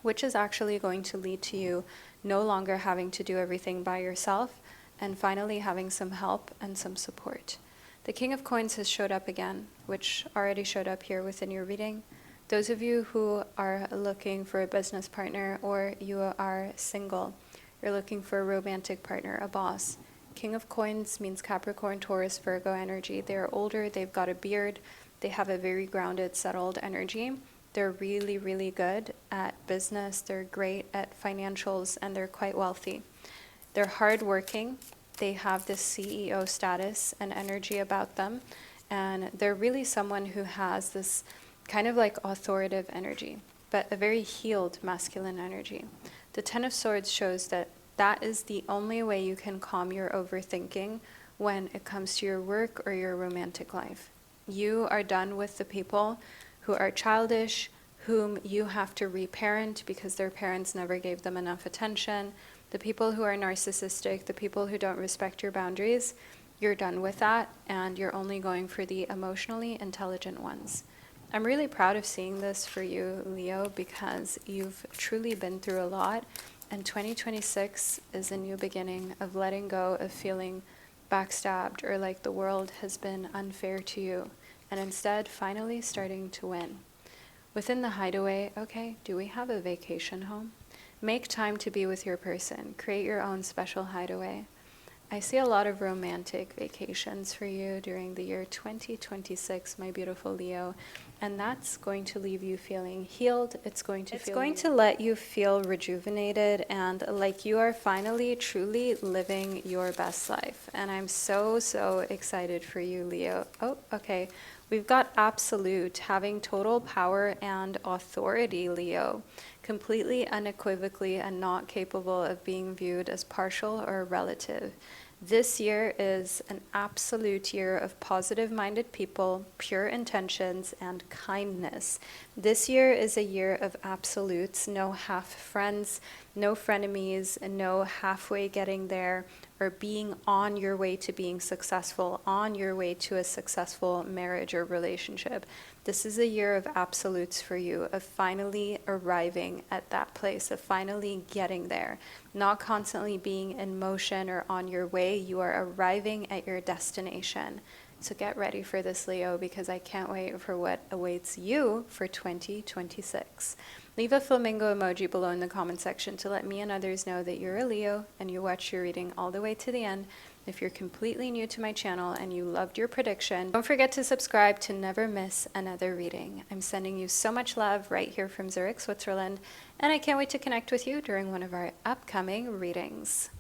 which is actually going to lead to you no longer having to do everything by yourself, and finally having some help and some support. The King of Coins has showed up again, which already showed up here within your reading. Those of you who are looking for a business partner, or you are single, you're looking for a romantic partner, a boss. King of Coins means Capricorn, Taurus, Virgo energy. They're older, they've got a beard, they have a very grounded, settled energy. They're really, really good at business, they're great at financials, and they're quite wealthy. They're hardworking, they have this CEO status and energy about them, and they're really someone who has this kind of like authoritative energy, but a very healed masculine energy. The Ten of Swords shows that that is the only way you can calm your overthinking when it comes to your work or your romantic life. You are done with the people who are childish, whom you have to reparent because their parents never gave them enough attention, the people who are narcissistic, the people who don't respect your boundaries. You're done with that, and you're only going for the emotionally intelligent ones. I'm really proud of seeing this for you, Leo, because you've truly been through a lot, and 2026 is a new beginning of letting go of feeling backstabbed or like the world has been unfair to you, and instead finally starting to win. Within the hideaway, okay, do we have a vacation home? Make time to be with your person. Create your own special hideaway. I see a lot of romantic vacations for you during the year 2026, my beautiful Leo, and that's going to leave you feeling healed. It's going to let you feel rejuvenated and like you are finally truly living your best life. And I'm so, so excited for you, Leo. Oh, okay. We've got absolute, having total power and authority, Leo, completely unequivocally and not capable of being viewed as partial or relative. This year is an absolute year of positive-minded people, pure intentions, and kindness. This year is a year of absolutes, no half friends, no frenemies, no halfway getting there, or being on your way to being successful, on your way to a successful marriage or relationship. This is a year of absolutes for you, of finally arriving at that place, of finally getting there, not constantly being in motion or on your way. You are arriving at your destination. So get ready for this, Leo, because I can't wait for what awaits you for 2026. Leave a flamingo emoji below in the comment section to let me and others know that you're a Leo and you watched your reading all the way to the end. If you're completely new to my channel and you loved your prediction, don't forget to subscribe to never miss another reading. I'm sending you so much love right here from Zurich, Switzerland, and I can't wait to connect with you during one of our upcoming readings.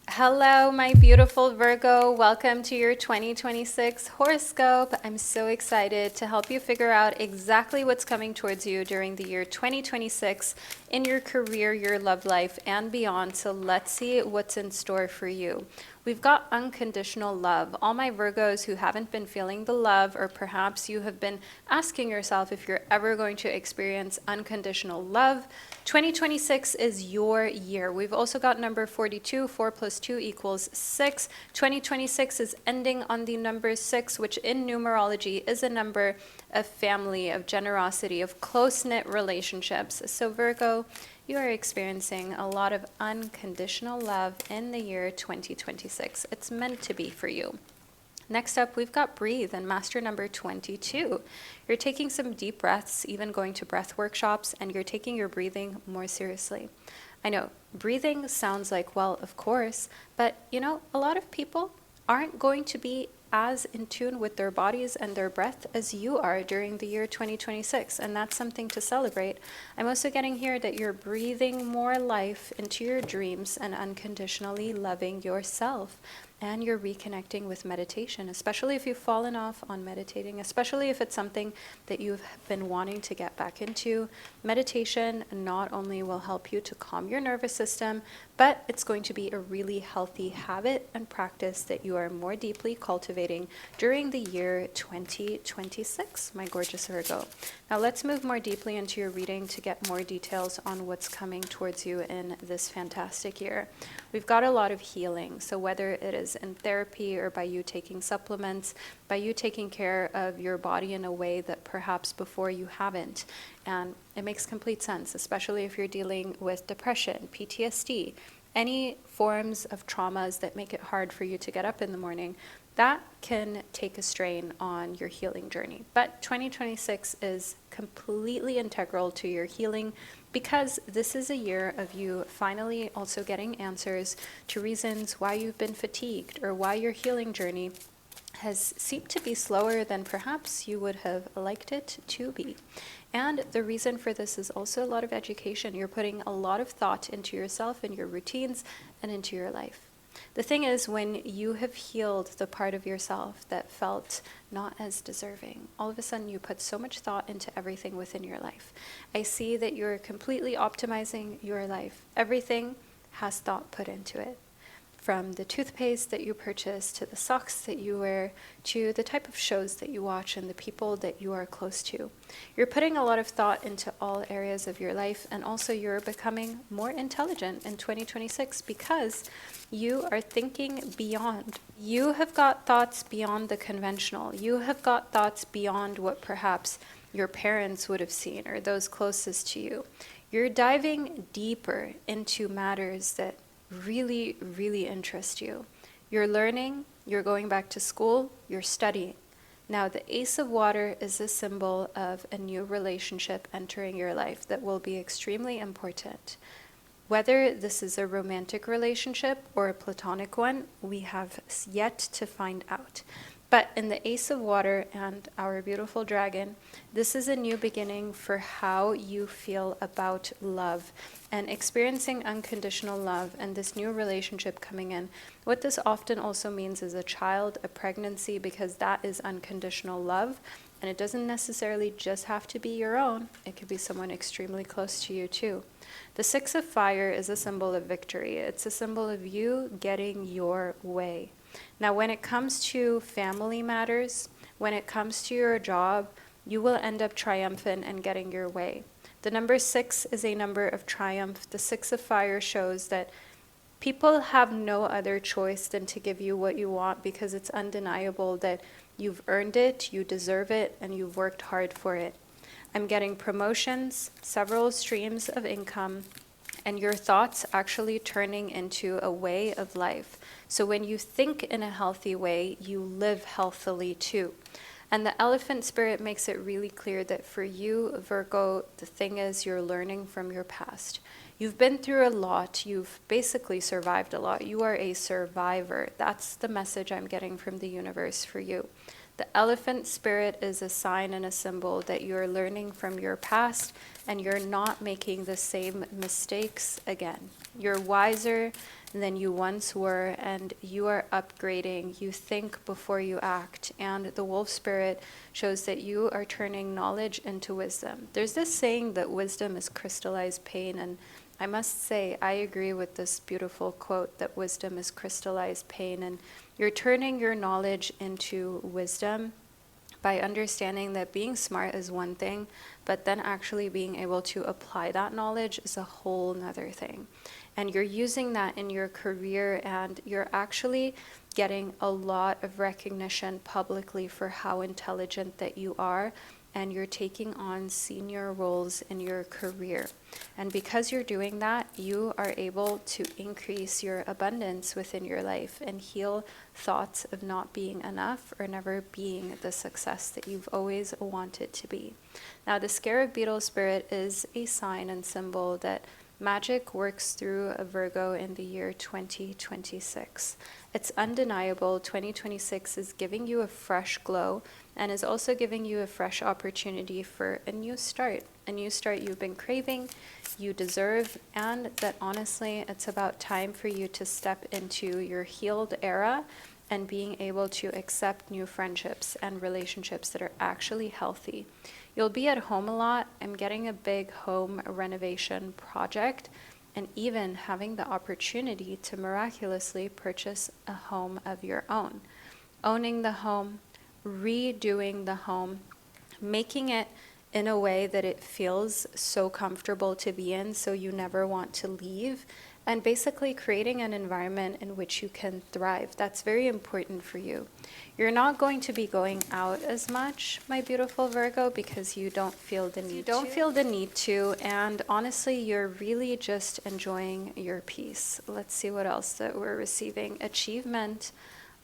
Hello, my beautiful Virgo. Welcome to your 2026 horoscope. I'm so excited to help you figure out exactly what's coming towards you during the year 2026 in your career, your love life, and beyond. So let's see what's in store for you. We've got unconditional love. All my Virgos who haven't been feeling the love, or perhaps you have been asking yourself if you're ever going to experience unconditional love, 2026 is your year. We've also got number 42, 4 plus 2 equals 6. 2026 is ending on the number 6, which in numerology is a number of family, of generosity, of close-knit relationships. So Virgo, you are experiencing a lot of unconditional love in the year 2026. It's meant to be for you. Next up, we've got Breathe and Master number 22. You're taking some deep breaths, even going to breath workshops, and you're taking your breathing more seriously. I know, breathing sounds like, well, of course, but you know, a lot of people aren't going to be as in tune with their bodies and their breath as you are during the year 2026, and that's something to celebrate. I'm also getting here that you're breathing more life into your dreams and unconditionally loving yourself. And you're reconnecting with meditation, especially if you've fallen off on meditating, especially if it's something that you've been wanting to get back into. Meditation not only will help you to calm your nervous system, but it's going to be a really healthy habit and practice that you are more deeply cultivating during the year 2026, my gorgeous Virgo. Now let's move more deeply into your reading to get more details on what's coming towards you in this fantastic year. We've got a lot of healing, so whether it is in therapy or by you taking supplements, by you taking care of your body in a way that perhaps before you haven't. And it makes complete sense, especially if you're dealing with depression, PTSD, any forms of traumas that make it hard for you to get up in the morning. That can take a strain on your healing journey. But 2026 is completely integral to your healing because this is a year of you finally also getting answers to reasons why you've been fatigued or why your healing journey has seemed to be slower than perhaps you would have liked it to be. And the reason for this is also a lot of education. You're putting a lot of thought into yourself and your routines and into your life. The thing is, when you have healed the part of yourself that felt not as deserving, all of a sudden you put so much thought into everything within your life. I see that you're completely optimizing your life. Everything has thought put into it. From the toothpaste that you purchase, to the socks that you wear, to the type of shows that you watch and the people that you are close to. You're putting a lot of thought into all areas of your life, and also you're becoming more intelligent in 2026 because you are thinking beyond. You have got thoughts beyond the conventional. You have got thoughts beyond what perhaps your parents would have seen or those closest to you. You're diving deeper into matters that really, really interest you. You're learning, you're going back to school, you're studying. Now, the Ace of Water is a symbol of a new relationship entering your life that will be extremely important. Whether this is a romantic relationship or a platonic one, we have yet to find out. But in the Ace of Water and our beautiful dragon, this is a new beginning for how you feel about love and experiencing unconditional love and this new relationship coming in. What this often also means is a child, a pregnancy, because that is unconditional love. And it doesn't necessarily just have to be your own. It could be someone extremely close to you too. The Six of Fire is a symbol of victory. It's a symbol of you getting your way. Now, when it comes to family matters, when it comes to your job, you will end up triumphant and getting your way. The number 6 is a number of triumph. The 6 of fire shows that people have no other choice than to give you what you want, because it's undeniable that you've earned it, you deserve it, and you've worked hard for it. I'm getting promotions, several streams of income, and your thoughts actually turning into a way of life. So when you think in a healthy way, you live healthily too. And the elephant spirit makes it really clear that for you, Virgo, the thing is you're learning from your past. You've been through a lot. You've basically survived a lot. You are a survivor. That's the message I'm getting from the universe for you. The elephant spirit is a sign and a symbol that you're learning from your past and you're not making the same mistakes again. You're wiser than you once were, and you are upgrading. You think before you act. And the wolf spirit shows that you are turning knowledge into wisdom. There's this saying that wisdom is crystallized pain, and I must say I agree with this beautiful quote that wisdom is crystallized pain. And you're turning your knowledge into wisdom by understanding that being smart is one thing, but then actually being able to apply that knowledge is a whole nother thing. And you're using that in your career, and you're actually getting a lot of recognition publicly for how intelligent that you are, and you're taking on senior roles in your career. And because you're doing that, you are able to increase your abundance within your life and heal thoughts of not being enough or never being the success that you've always wanted to be. Now, the scarab beetle spirit is a sign and symbol that magic works through a Virgo in the year 2026. It's undeniable. 2026 is giving you a fresh glow and is also giving you a fresh opportunity for a new start you've been craving, you deserve, and that honestly, it's about time for you to step into your healed era and being able to accept new friendships and relationships that are actually healthy. You'll be at home a lot. I'm getting a big home renovation project, and even having the opportunity to miraculously purchase a home of your own. Owning the home, redoing the home, making it in a way that it feels so comfortable to be in, so you never want to leave, and basically creating an environment in which you can thrive. That's very important for you. You're not going to be going out as much, my beautiful Virgo, because you don't feel the need to, and honestly, you're really just enjoying your peace. Let's see what else that we're receiving. Achievement.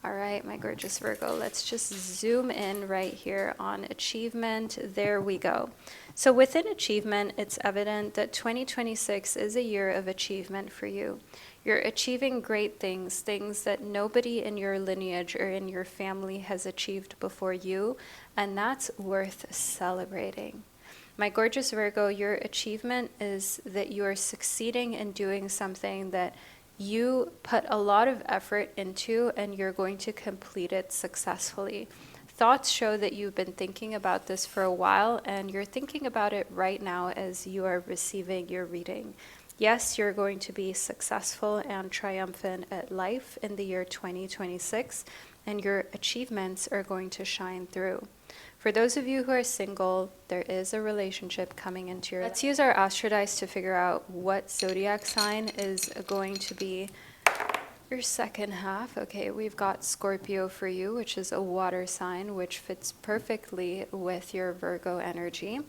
All right, my gorgeous Virgo, let's just zoom in right here on achievement. There we go. So within achievement, it's evident that 2026 is a year of achievement for you. You're achieving great things, things that nobody in your lineage or in your family has achieved before you, and that's worth celebrating. My gorgeous Virgo, your achievement is that you are succeeding in doing something that you put a lot of effort into, and you're going to complete it successfully. Thoughts show that you've been thinking about this for a while, and you're thinking about it right now as you are receiving your reading. Yes, you're going to be successful and triumphant at life in the year 2026, and your achievements are going to shine through. For those of you who are single, there is a relationship coming into your life. Let's use our astro dice to figure out what zodiac sign is going to be your second half. Okay, we've got Scorpio for you, which is a water sign, which fits perfectly with your Virgo energy.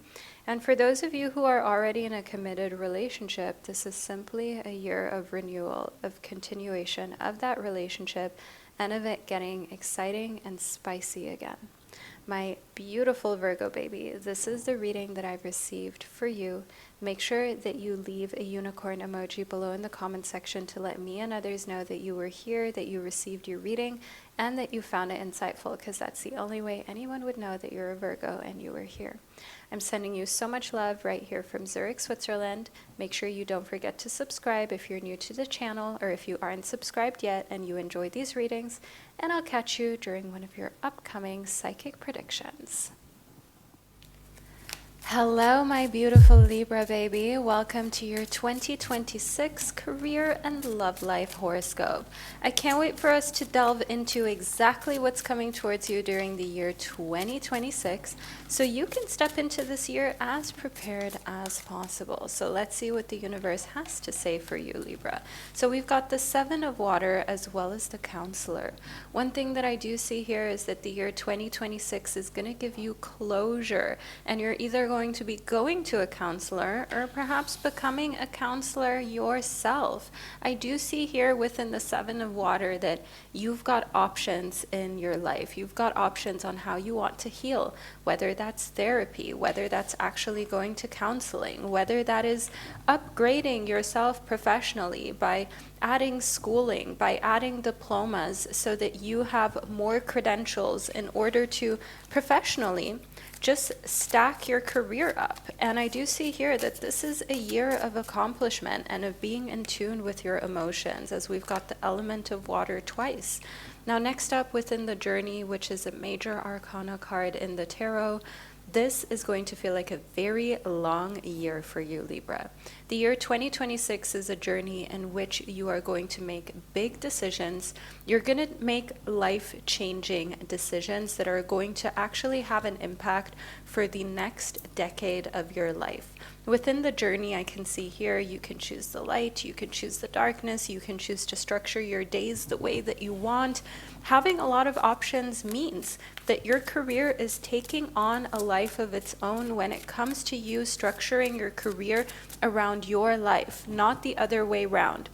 And for those of you who are already in a committed relationship, this is simply a year of renewal, of continuation of that relationship, and of it getting exciting and spicy again. My beautiful Virgo baby, this is the reading that I've received for you. Make sure that you leave a unicorn emoji below in the comment section to let me and others know that you were here, that you received your reading, and that you found it insightful, because that's the only way anyone would know that you're a Virgo and you were here. I'm sending you so much love right here from Zurich, Switzerland. Make sure you don't forget to subscribe if you're new to the channel, or if you aren't subscribed yet and you enjoy these readings, and I'll catch you during one of your upcoming psychic predictions. Hello, my beautiful Libra baby. Welcome to your 2026 Career and Love Life horoscope. I can't wait for us to delve into exactly what's coming towards you during the year 2026 so you can step into this year as prepared as possible. So let's see what the universe has to say for you, Libra. So we've got the Seven of Water as well as the Counselor. One thing that I do see here is that the year 2026 is going to give you closure, and you're either going to be going to a counselor or perhaps becoming a counselor yourself. I do see here within the Seven of Water that you've got options in your life. You've got options on how you want to heal, whether that's therapy, whether that's actually going to counseling, whether that is upgrading yourself professionally by adding schooling, by adding diplomas so that you have more credentials in order to professionally just stack your career up. And I do see here that this is a year of accomplishment and of being in tune with your emotions, as we've got the element of water twice. Now, next up within the journey, which is a major arcana card in the tarot, this is going to feel like a very long year for you, Libra. The year 2026 is a journey in which you are going to make big decisions. You're going to make life-changing decisions that are going to actually have an impact for the next decade of your life. Within the journey, I can see here, you can choose the light, you can choose the darkness, you can choose to structure your days the way that you want. Having a lot of options means that your career is taking on a life of its own when it comes to you structuring your career around your life, not the other way around.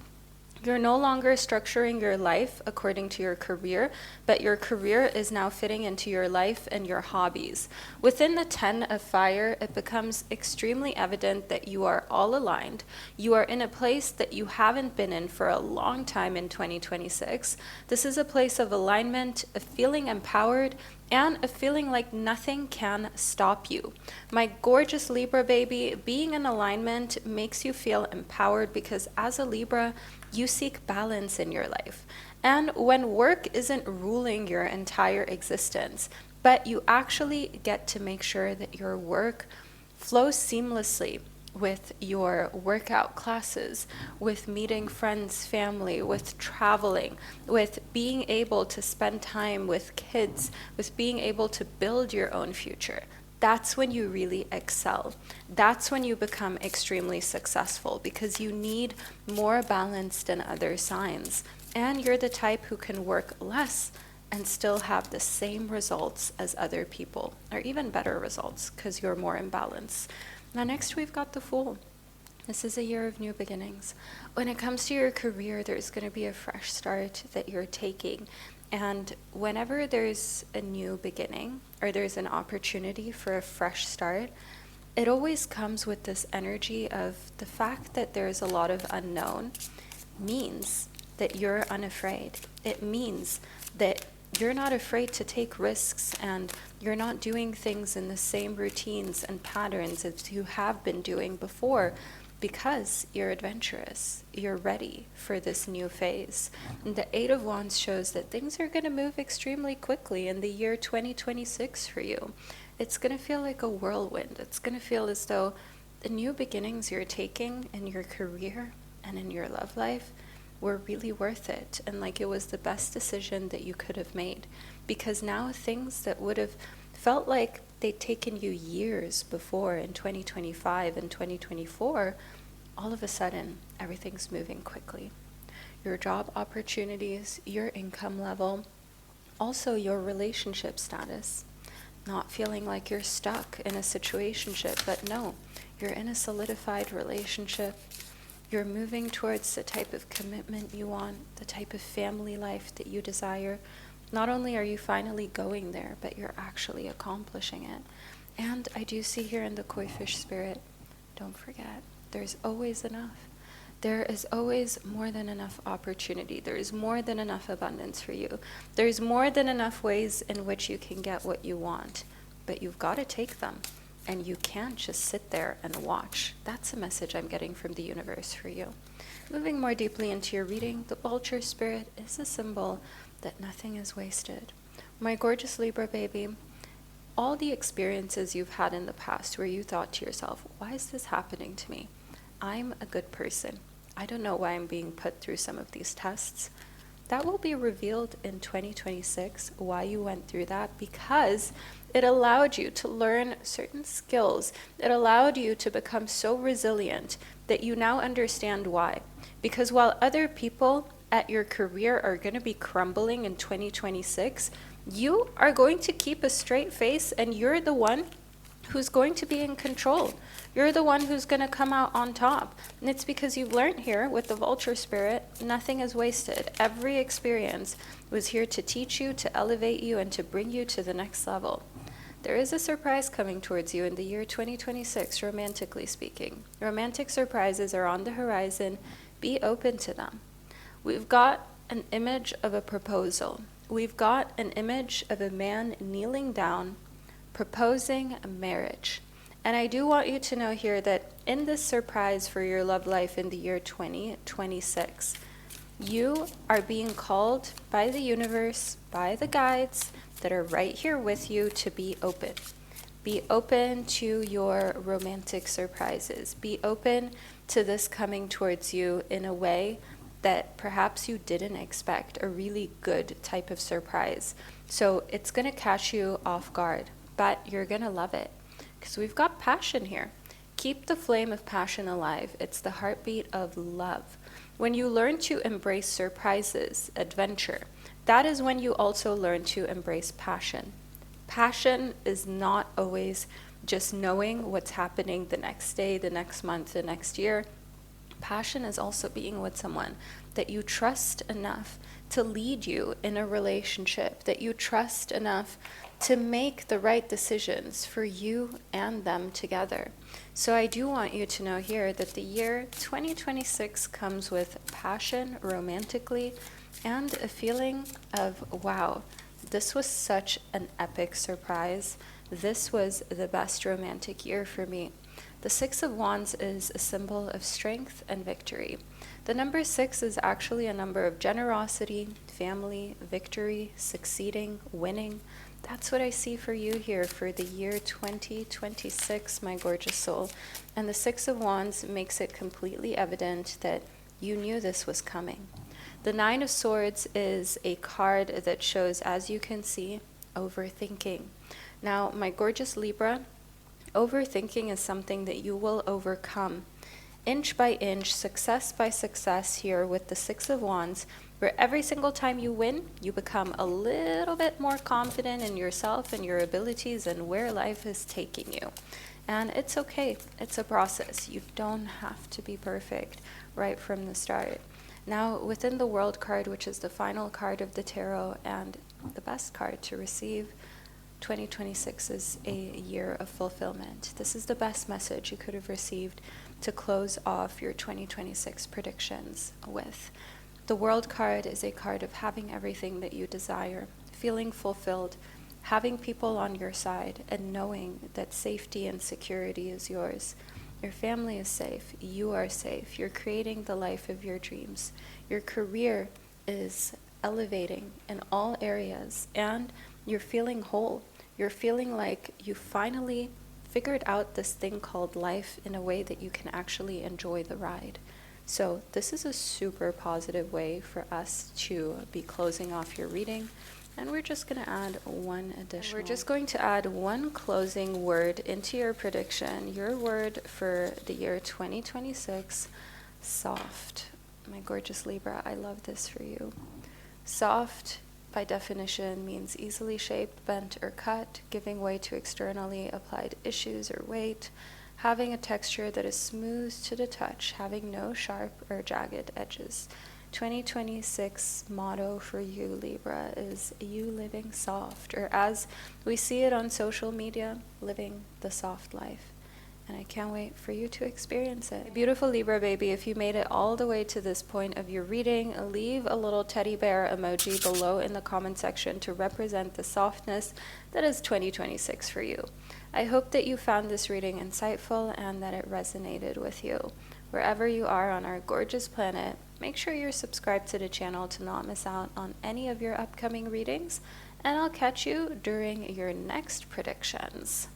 You're no longer structuring your life according to your career, but your career is now fitting into your life and your hobbies. Within the 10 of Fire, it becomes extremely evident that you are all aligned. You are in a place that you haven't been in for a long time in 2026. This is a place of alignment, of feeling empowered, and a feeling like nothing can stop you. My gorgeous Libra baby, being in alignment makes you feel empowered because as a Libra, you seek balance in your life. And when work isn't ruling your entire existence, but you actually get to make sure that your work flows seamlessly with your workout classes, with meeting friends, family, with traveling, with being able to spend time with kids, with being able to build your own future. That's when you really excel. That's when you become extremely successful because you need more balance than other signs. And you're the type who can work less and still have the same results as other people, or even better results because you're more in balance. Now next we've got the Fool. This is a year of new beginnings. When it comes to your career, there's going to be a fresh start that you're taking. And whenever there's a new beginning or there's an opportunity for a fresh start, it always comes with this energy of the fact that there's a lot of unknown means that you're unafraid. It means that you're not afraid to take risks and you're not doing things in the same routines and patterns as you have been doing before because you're adventurous. You're ready for this new phase. And the Eight of Wands shows that things are going to move extremely quickly in the year 2026 for you. It's going to feel like a whirlwind. It's going to feel as though the new beginnings you're taking in your career and in your love life were really worth it, and like it was the best decision that you could have made, because now things that would have felt like they'd taken you years before in 2025 and 2024, all of a sudden everything's moving quickly. Your job opportunities, your income level, also your relationship status, not feeling like you're stuck in a situationship, but no, you're in a solidified relationship. You're moving towards the type of commitment you want, the type of family life that you desire. Not only are you finally going there, but you're actually accomplishing it. And I do see here in the Koi fish spirit, don't forget, there's always enough. There is always more than enough opportunity. There is more than enough abundance for you. There's more than enough ways in which you can get what you want, but you've got to take them. And you can't just sit there and watch. That's a message I'm getting from the universe for you. Moving more deeply into your reading, the vulture spirit is a symbol that nothing is wasted. My gorgeous Libra baby, all the experiences you've had in the past where you thought to yourself, why is this happening to me? I'm a good person. I don't know why I'm being put through some of these tests. That will be revealed in 2026, why you went through that, because it allowed you to learn certain skills. It allowed you to become so resilient that you now understand why. Because while other people at your career are going to be crumbling in 2026, you are going to keep a straight face, and you're the one who's going to be in control. You're the one who's going to come out on top. And it's because you've learned here with the vulture spirit, nothing is wasted. Every experience was here to teach you, to elevate you, and to bring you to the next level. There is a surprise coming towards you in the year 2026, romantically speaking. Romantic surprises are on the horizon. Be open to them. We've got an image of a proposal. We've got an image of a man kneeling down, proposing a marriage. And I do want you to know here that in this surprise for your love life in the year 2026, you are being called by the universe, by the guides that are right here with you, to be open. Be open to your romantic surprises. Be open to this coming towards you in a way that perhaps you didn't expect, a really good type of surprise. So it's going to catch you off guard, but you're going to love it because we've got passion here. Keep the flame of passion alive. It's the heartbeat of love. When you learn to embrace surprises, adventure, that is when you also learn to embrace passion. Passion is not always just knowing what's happening the next day, the next month, the next year. Passion is also being with someone that you trust enough to lead you in a relationship, that you trust enough to make the right decisions for you and them together. So I do want you to know here that the year 2026 comes with passion romantically and a feeling of, wow, this was such an epic surprise. This was the best romantic year for me. The Six of Wands is a symbol of strength and victory. The number 6 is actually a number of generosity, family, victory, succeeding, winning. That's what I see for you here for the year 2026, my gorgeous soul. And the Six of Wands makes it completely evident that you knew this was coming. The Nine of Swords is a card that shows, as you can see, overthinking. Now, my gorgeous Libra, overthinking is something that you will overcome. Inch by inch, success by success here with the Six of Wands, where every single time you win, you become a little bit more confident in yourself and your abilities and where life is taking you. And it's okay. It's a process. You don't have to be perfect right from the start. Now, within the World card, which is the final card of the tarot and the best card to receive, 2026 is a year of fulfillment. This is the best message you could have received to close off your 2026 predictions with. The World card is a card of having everything that you desire, feeling fulfilled, having people on your side, and knowing that safety and security is yours. Your family is safe. You are safe. You're creating the life of your dreams. Your career is elevating in all areas, and you're feeling whole. You're feeling like you finally figured out this thing called life in a way that you can actually enjoy the ride. So this is a super positive way for us to be closing off your reading. And we're just going to add one additional. We're just going to add one closing word into your prediction. Your word for the year 2026, soft. My gorgeous Libra, I love this for you. Soft, by definition, means easily shaped, bent, or cut, giving way to externally applied issues or weight, having a texture that is smooth to the touch, having no sharp or jagged edges. 2026 motto for you, Libra, is you living soft, or as we see it on social media, living the soft life. And I can't wait for you to experience it. Beautiful Libra baby, if you made it all the way to this point of your reading, leave a little teddy bear emoji below in the comment section to represent the softness that is 2026 for you. I hope that you found this reading insightful and that it resonated with you. Wherever you are on our gorgeous planet, make sure you're subscribed to the channel to not miss out on any of your upcoming readings, and I'll catch you during your next predictions.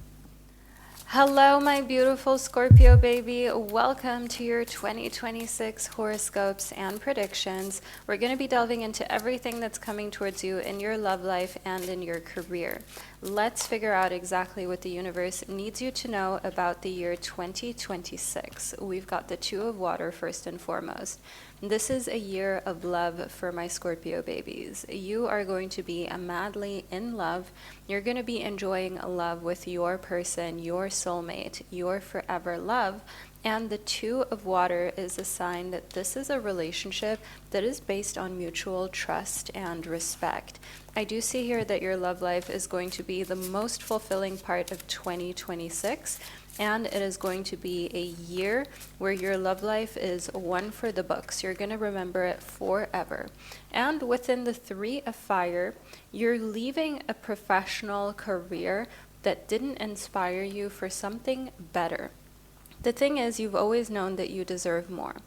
Hello, my beautiful Scorpio baby. Welcome to your 2026 horoscopes and predictions. We're going to be delving into everything that's coming towards you in your love life and in your career. Let's figure out exactly what the universe needs you to know about the year 2026. We've got the Two of Water first and foremost. This is a year of love for my Scorpio babies. You are going to be madly in love. You're going to be enjoying love with your person, your soulmate, your forever love. And the Two of Water is a sign that this is a relationship that is based on mutual trust and respect. I do see here that your love life is going to be the most fulfilling part of 2026. And it is going to be a year where your love life is one for the books. You're going to remember it forever. And within the Three of Fire, you're leaving a professional career that didn't inspire you for something better. The thing is, you've always known that you deserve more.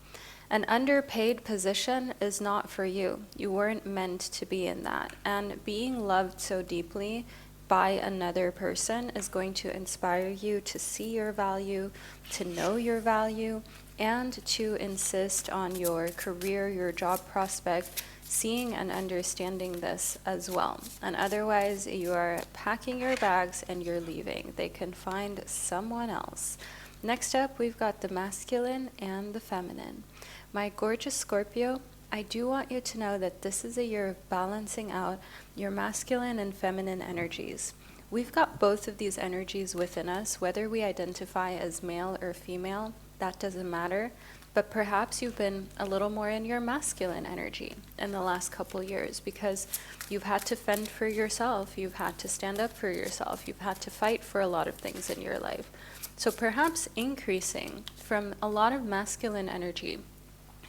An underpaid position is not for you. You weren't meant to be in that. And being loved so deeply by another person is going to inspire you to see your value, to know your value, and to insist on your career, your job prospect, seeing and understanding this as well. And otherwise, you are packing your bags and you're leaving. They can find someone else. Next up, we've got the masculine and the feminine. My gorgeous Scorpio, I do want you to know that this is a year of balancing out your masculine and feminine energies. We've got both of these energies within us, whether we identify as male or female, that doesn't matter. But perhaps you've been a little more in your masculine energy in the last couple years because you've had to fend for yourself, you've had to stand up for yourself, you've had to fight for a lot of things in your life. So perhaps increasing from a lot of masculine energy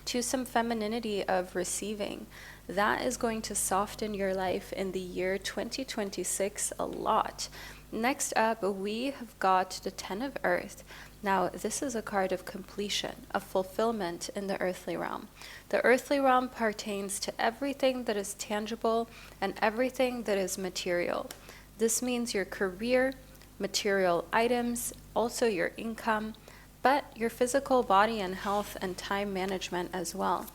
to some femininity of receiving, that is going to soften your life in the year 2026 a lot. Next up, we have got the Ten of Earth. Now, this is a card of completion, of fulfillment in the earthly realm. The earthly realm pertains to everything that is tangible and everything that is material. This means your career, material items, also your income, but your physical body and health and time management as well.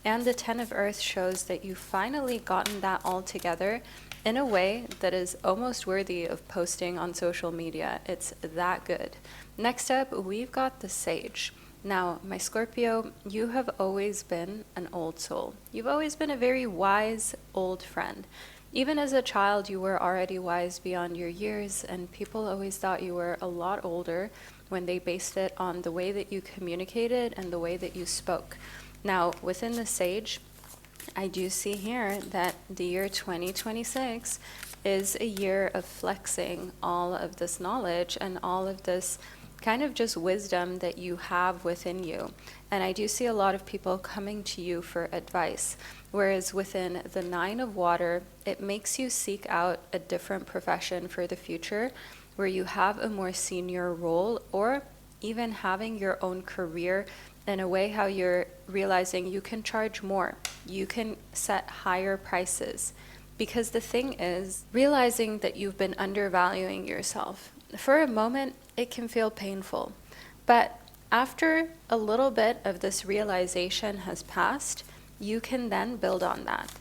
And the Ten of Earth shows that you've finally gotten that all together in a way that is almost worthy of posting on social media. It's that good. Next up, we've got the Sage. Now, my Scorpio, you have always been an old soul. You've always been a very wise old friend. Even as a child, you were already wise beyond your years, and people always thought you were a lot older when they based it on the way that you communicated and the way that you spoke. Now, within the Sage, I do see here that the year 2026 is a year of flexing all of this knowledge and all of this kind of just wisdom that you have within you. And I do see a lot of people coming to you for advice. Whereas within the Nine of Water, it makes you seek out a different profession for the future where you have a more senior role, or even having your own career in a way how you're realizing you can charge more, you can set higher prices. Because the thing is, realizing that you've been undervaluing yourself, for a moment, it can feel painful. But after a little bit of this realization has passed, you can then build on that.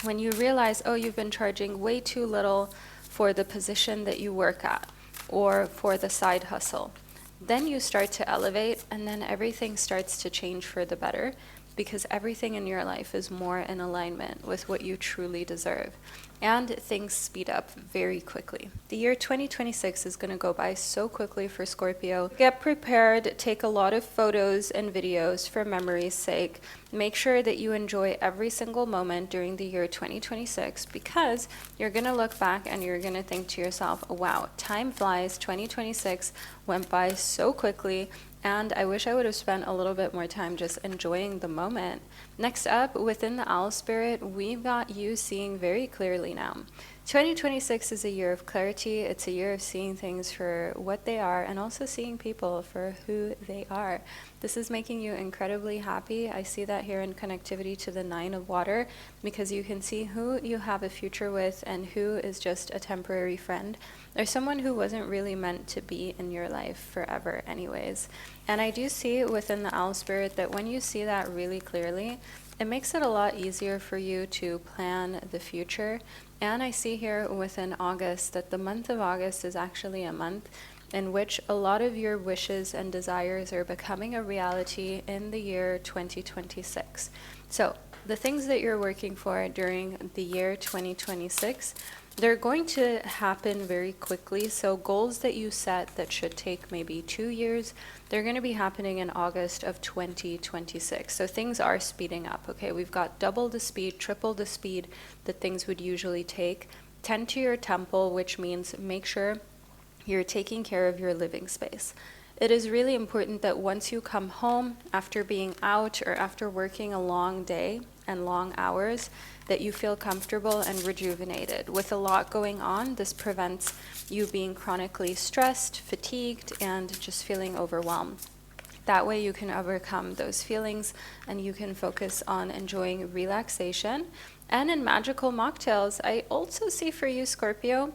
When you realize, oh, you've been charging way too little for the position that you work at or for the side hustle, then you start to elevate, and then everything starts to change for the better because everything in your life is more in alignment with what you truly deserve. And things speed up very quickly. The year 2026 is going to go by so quickly for Scorpio. Get prepared, take a lot of photos and videos for memory's sake. Make sure that you enjoy every single moment during the year 2026 because you're going to look back and you're going to think to yourself, wow, time flies, 2026 went by so quickly. And I wish I would have spent a little bit more time just enjoying the moment. Next up, within the Owl Spirit, we've got you seeing very clearly now. 2026 is a year of clarity. It's a year of seeing things for what they are and also seeing people for who they are. This is making you incredibly happy. I see that here in connectivity to the Nine of Water, because you can see who you have a future with and who is just a temporary friend or someone who wasn't really meant to be in your life forever anyways. And I do see within the owl spirit that when you see that really clearly, it makes it a lot easier for you to plan the future. And I see here within August that the month of August is actually a month in which a lot of your wishes and desires are becoming a reality in the year 2026. So the things that you're working for during the year 2026, they're going to happen very quickly. So goals that you set that should take maybe 2 years, they're going to be happening in August of 2026. So things are speeding up, okay? We've got double the speed, triple the speed that things would usually take. Tend to your temple, which means make sure you're taking care of your living space. It is really important that once you come home after being out or after working a long day and long hours, that you feel comfortable and rejuvenated. With a lot going on, this prevents you being chronically stressed, fatigued, and just feeling overwhelmed. That way you can overcome those feelings and you can focus on enjoying relaxation. And in magical mocktails, I also see for you, Scorpio,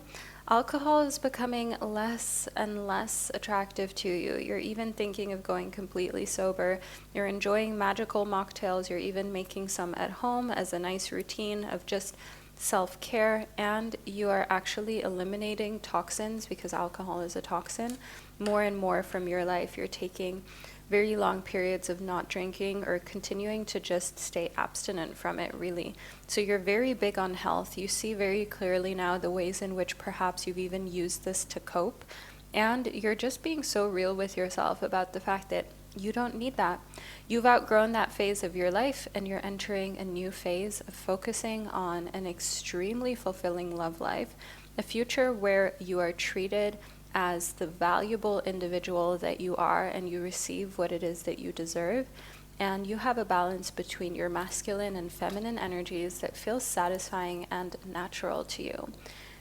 alcohol is becoming less and less attractive to you. You're even thinking of going completely sober. You're enjoying magical mocktails. You're even making some at home as a nice routine of just self-care. And you are actually eliminating toxins, because alcohol is a toxin, more and more from your life. You're taking very long periods of not drinking or continuing to just stay abstinent from it, really. So you're very big on health. You see very clearly now the ways in which perhaps you've even used this to cope. And you're just being so real with yourself about the fact that you don't need that. You've outgrown that phase of your life and you're entering a new phase of focusing on an extremely fulfilling love life, a future where you are treated as the valuable individual that you are and you receive what it is that you deserve, and you have a balance between your masculine and feminine energies that feels satisfying and natural to you.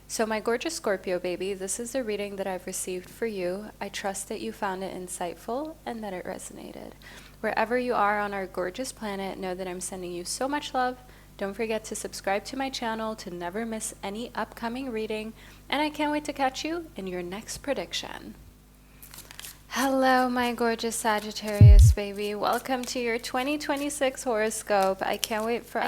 So my gorgeous Scorpio baby, this is the reading that I've received for you. I trust that you found it insightful and that it resonated. Wherever you are on our gorgeous planet, know that I'm sending you so much love. Don't forget to subscribe to my channel to never miss any upcoming reading, and I can't wait to catch you in your next prediction. Hello, my gorgeous Sagittarius baby. Welcome to your 2026 horoscope. I can't wait for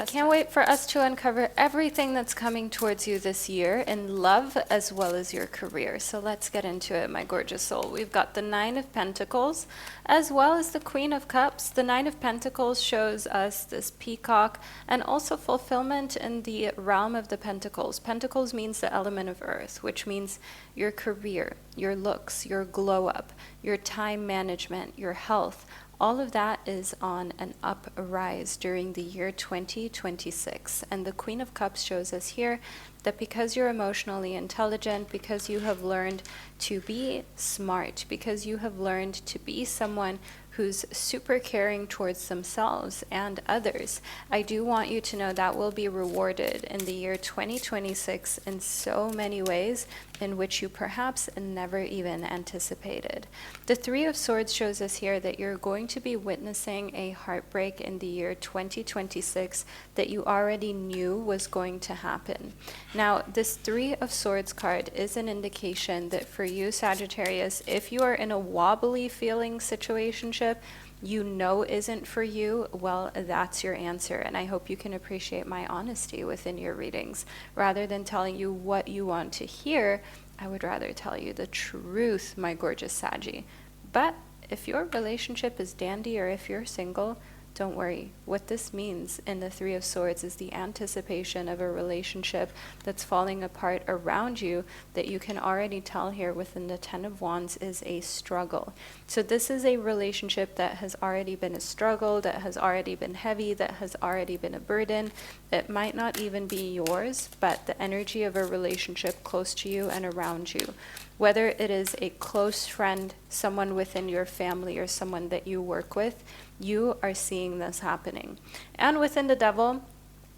us to uncover everything that's coming towards you this year in love as well as your career. So let's get into it, my gorgeous soul. We've got the Nine of Pentacles as well as the Queen of Cups. The Nine of Pentacles shows us this peacock and also fulfillment in the realm of the Pentacles. Pentacles means the element of earth, which means your career, your looks, your glow up, your time management, your health. All of that is on an uprise during the year 2026. And the Queen of Cups shows us here that because you're emotionally intelligent, because you have learned to be smart, because you have learned to be someone who's super caring towards themselves and others, I do want you to know that will be rewarded in the year 2026 in so many ways in which you perhaps never even anticipated. The Three of Swords shows us here that you're going to be witnessing a heartbreak in the year 2026 that you already knew was going to happen. Now, this Three of Swords card is an indication that for you, Sagittarius, if you are in a wobbly feeling situationship, you know isn't for you, well, that's your answer. And I hope you can appreciate my honesty within your readings. Rather than telling you what you want to hear, I would rather tell you the truth, my gorgeous Saggy. But if your relationship is dandy or if you're single, don't worry. What this means in the Three of Swords is the anticipation of a relationship that's falling apart around you that you can already tell here within the Ten of Wands is a struggle. So this is a relationship that has already been a struggle, that has already been heavy, that has already been a burden. It might not even be yours, but the energy of a relationship close to you and around you. Whether it is a close friend, someone within your family, or someone that you work with, you are seeing this happening. And within the Devil,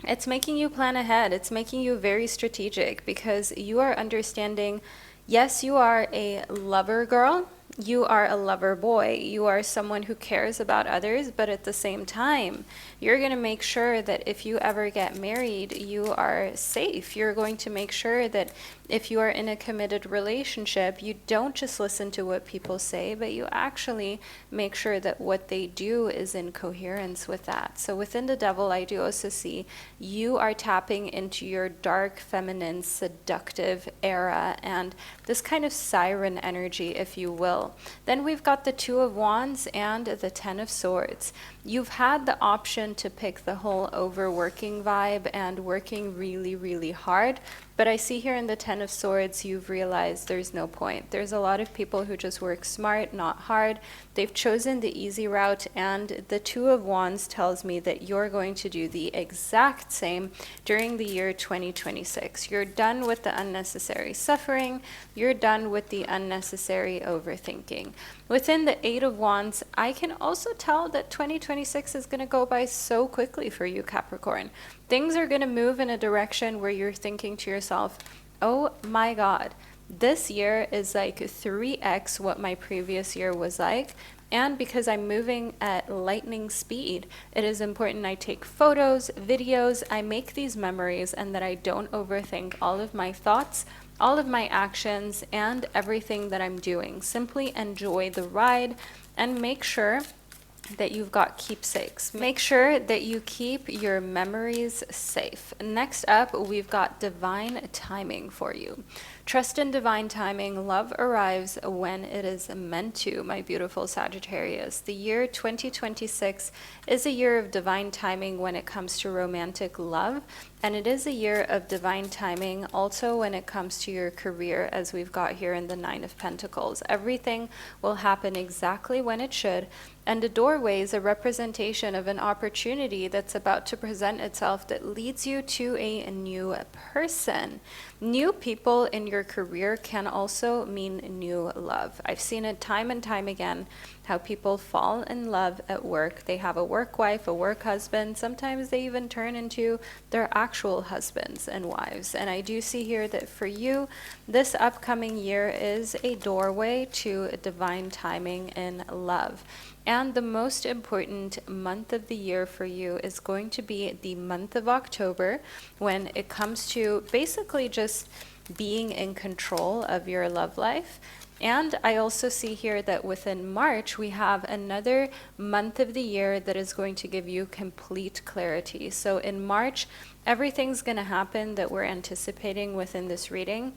It's making you plan ahead. It's making you very strategic because you are understanding, yes, you are a lover girl. You are a lover boy. You are someone who cares about others, but at the same time, you're going to make sure that if you ever get married, you are safe. You're going to make sure that if you are in a committed relationship, you don't just listen to what people say, but you actually make sure that what they do is in coherence with that. So within the Devil, I do also see you are tapping into your dark, feminine, seductive era and this kind of siren energy, if you will. Then we've got the Two of Wands and the Ten of Swords. You've had the option to pick the whole overworking vibe and working really, really hard. But I see here in the Ten of Swords, you've realized there's no point. There's a lot of people who just work smart, not hard. They've chosen the easy route, and the Two of Wands tells me that you're going to do the exact same during the year 2026. You're done with the unnecessary suffering. You're done with the unnecessary overthinking. Within the Eight of Wands, I can also tell that 2026 is going to go by so quickly for you, Capricorn. Things are going to move in a direction where you're thinking to yourself, oh my God, this year is like 3x what my previous year was like. And because I'm moving at lightning speed, it is important I take photos, videos, I make these memories, and that I don't overthink all of my thoughts, all of my actions, and everything that I'm doing. Simply enjoy the ride and make sure that you've got keepsakes. Make sure that you keep your memories safe. Next up, we've got divine timing for you. Trust in divine timing. Love arrives when it is meant to, my beautiful Sagittarius. The year 2026 is a year of divine timing when it comes to romantic love, and it is a year of divine timing also when it comes to your career, as we've got here in the Nine of Pentacles. Everything will happen exactly when it should, and the doorway is a representation of an opportunity that's about to present itself that leads you to a new person. New people in your career can also mean new love. I've seen it time and time again, how people fall in love at work. They have a work wife, a work husband. Sometimes they even turn into their actual husbands and wives. And I do see here that for you, this upcoming year is a doorway to divine timing in love. And the most important month of the year for you is going to be the month of October, when it comes to basically just being in control of your love life. And I also see here that within March, we have another month of the year that is going to give you complete clarity. So in March, everything's going to happen that we're anticipating within this reading,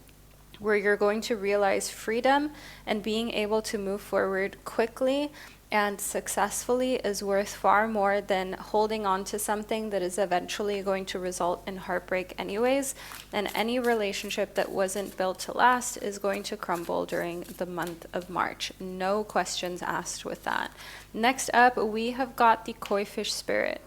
where you're going to realize freedom and being able to move forward quickly and successfully is worth far more than holding on to something that is eventually going to result in heartbreak anyways. And any relationship that wasn't built to last is going to crumble during the month of March. No questions asked with that. Next up, we have got the Koi fish spirit.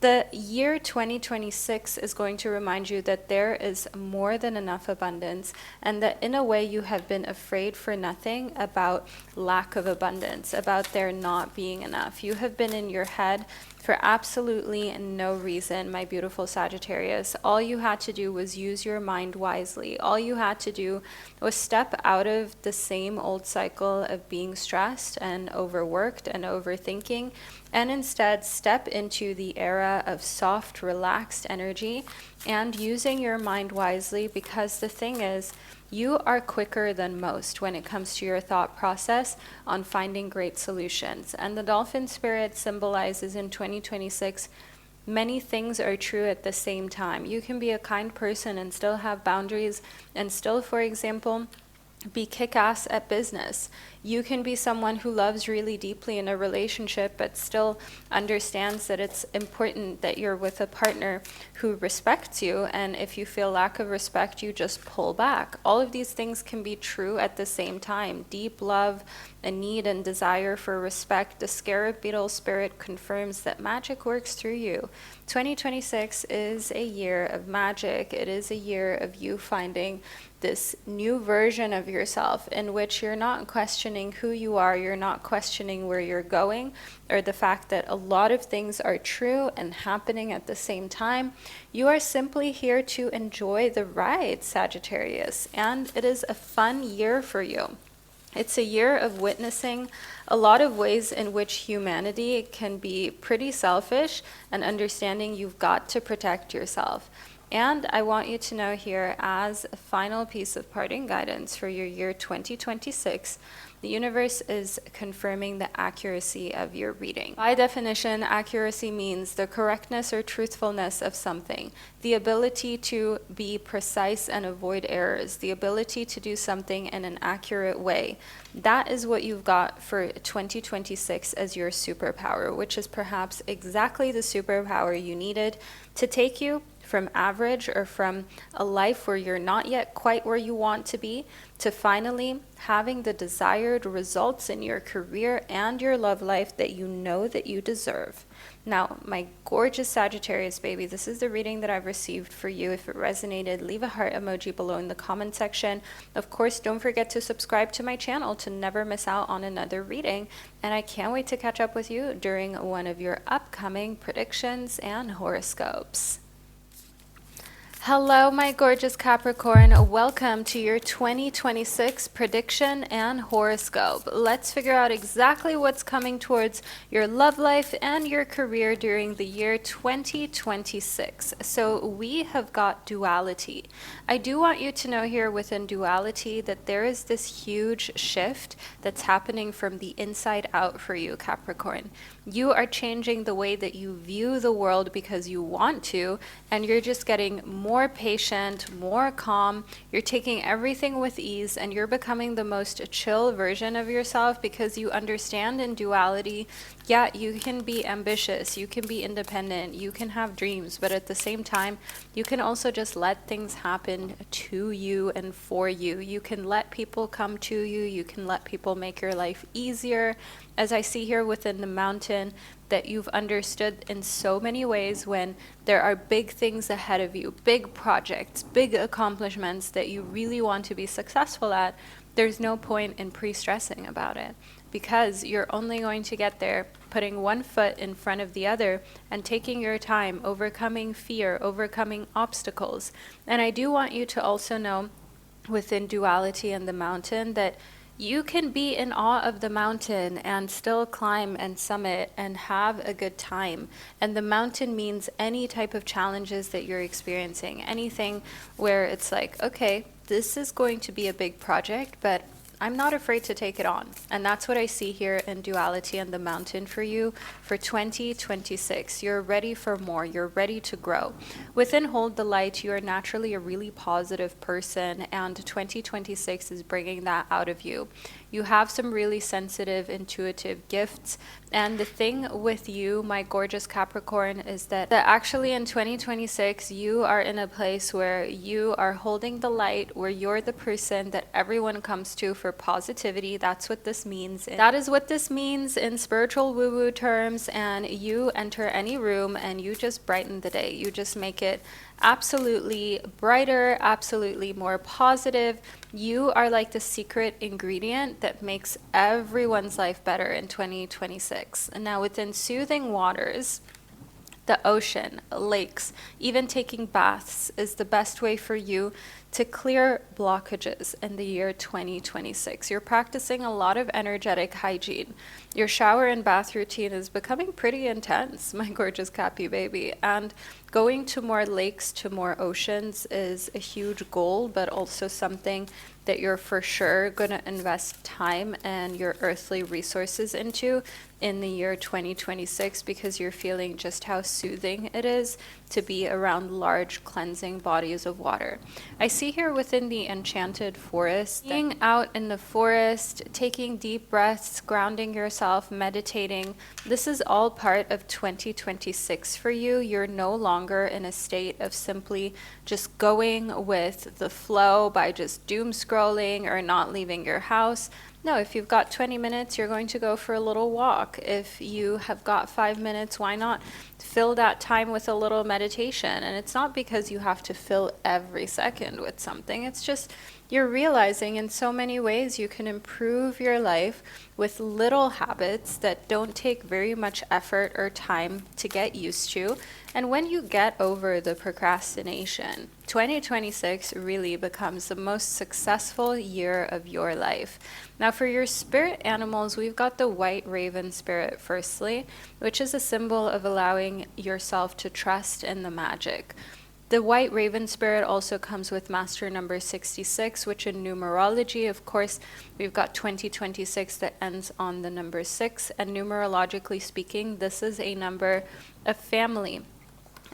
The year 2026 is going to remind you that there is more than enough abundance, and that in a way you have been afraid for nothing about lack of abundance, about there not being enough. You have been in your head for absolutely no reason, my beautiful Sagittarius. All you had to do was use your mind wisely. All you had to do was step out of the same old cycle of being stressed and overworked and overthinking, and instead step into the era of soft, relaxed energy and using your mind wisely, because the thing is, you are quicker than most when it comes to your thought process on finding great solutions. And the dolphin spirit symbolizes in 2026, many things are true at the same time. You can be a kind person and still have boundaries and still, for example, be kick-ass at business. You can be someone who loves really deeply in a relationship but still understands that it's important that you're with a partner who respects you, and if you feel lack of respect, you just pull back. All of these things can be true at the same time. Deep love, a need and desire for respect, the scarab beetle spirit confirms that magic works through you. 2026 is a year of magic. It is a year of you finding this new version of yourself in which you're not questioning who you are, you're not questioning where you're going, or the fact that a lot of things are true and happening at the same time. You are simply here to enjoy the ride, Sagittarius, and it is a fun year for you. It's a year of witnessing a lot of ways in which humanity can be pretty selfish and understanding you've got to protect yourself. And I want you to know here, as a final piece of parting guidance for your year 2026, the universe is confirming the accuracy of your reading. By definition, accuracy means the correctness or truthfulness of something, the ability to be precise and avoid errors, the ability to do something in an accurate way. That is what you've got for 2026 as your superpower, which is perhaps exactly the superpower you needed to take you from average or from a life where you're not yet quite where you want to be, to finally having the desired results in your career and your love life that you know that you deserve. Now, my gorgeous Sagittarius baby, this is the reading that I've received for you. If it resonated, leave a heart emoji below in the comment section. Of course, don't forget to subscribe to my channel to never miss out on another reading. And I can't wait to catch up with you during one of your upcoming predictions and horoscopes. Hello, my gorgeous Capricorn. Welcome to your 2026 prediction and horoscope. Let's figure out exactly what's coming towards your love life and your career during the year 2026. So we have got duality. I do want you to know here within duality that there is this huge shift that's happening from the inside out for you, Capricorn. You are changing the way that you view the world because you want to, and you're just getting more patient, more calm. You're taking everything with ease, and you're becoming the most chill version of yourself because you understand in duality, yeah, you can be ambitious, you can be independent, you can have dreams, but at the same time, you can also just let things happen to you and for you. You can let people come to you, you can let people make your life easier. As I see here within the mountain, that you've understood in so many ways when there are big things ahead of you, big projects, big accomplishments that you really want to be successful at, there's no point in pre-stressing about it because you're only going to get there putting one foot in front of the other and taking your time, overcoming fear, overcoming obstacles. And I do want you to also know within duality and the mountain that you can be in awe of the mountain and still climb and summit and have a good time. And the mountain means any type of challenges that you're experiencing, anything where it's like, okay, this is going to be a big project, but I'm not afraid to take it on. And that's what I see here in duality and the mountain for you for 2026. You're ready for more. You're ready to grow. Within Hold the Light, you are naturally a really positive person, and 2026 is bringing that out of you. You have some really sensitive, intuitive gifts. And the thing with you, my gorgeous Capricorn, is that actually in 2026, you are in a place where you are holding the light, where you're the person that everyone comes to for positivity. That's what this means. That is what this means in spiritual woo-woo terms. And you enter any room and you just brighten the day. You just make it absolutely brighter, absolutely more positive. You are like the secret ingredient that makes everyone's life better in 2026. And now within soothing waters, the ocean, lakes, even taking baths is the best way for you to clear blockages in the year 2026. You're practicing a lot of energetic hygiene. Your shower and bath routine is becoming pretty intense, my gorgeous Cappy baby. And going to more lakes, to more oceans is a huge goal, but also something that you're for sure going to invest time and your earthly resources into in the year 2026 because you're feeling just how soothing it is to be around large cleansing bodies of water. I see here within the enchanted forest, being out in the forest, taking deep breaths, grounding yourself, meditating. This is all part of 2026 for you. You're no longer in a state of simply just going with the flow by just doom scrolling or not leaving your house. No, if you've got 20 minutes, you're going to go for a little walk. If you have got 5 minutes, why not fill that time with a little meditation? And it's not because you have to fill every second with something. It's just you're realizing in so many ways you can improve your life with little habits that don't take very much effort or time to get used to. And when you get over the procrastination, 2026 really becomes the most successful year of your life. Now, for your spirit animals, we've got the white raven spirit firstly, which is a symbol of allowing yourself to trust in the magic. The white raven spirit also comes with master number 66, which in numerology, of course, we've got 2026 that ends on the number 6. And numerologically speaking, this is a number of family,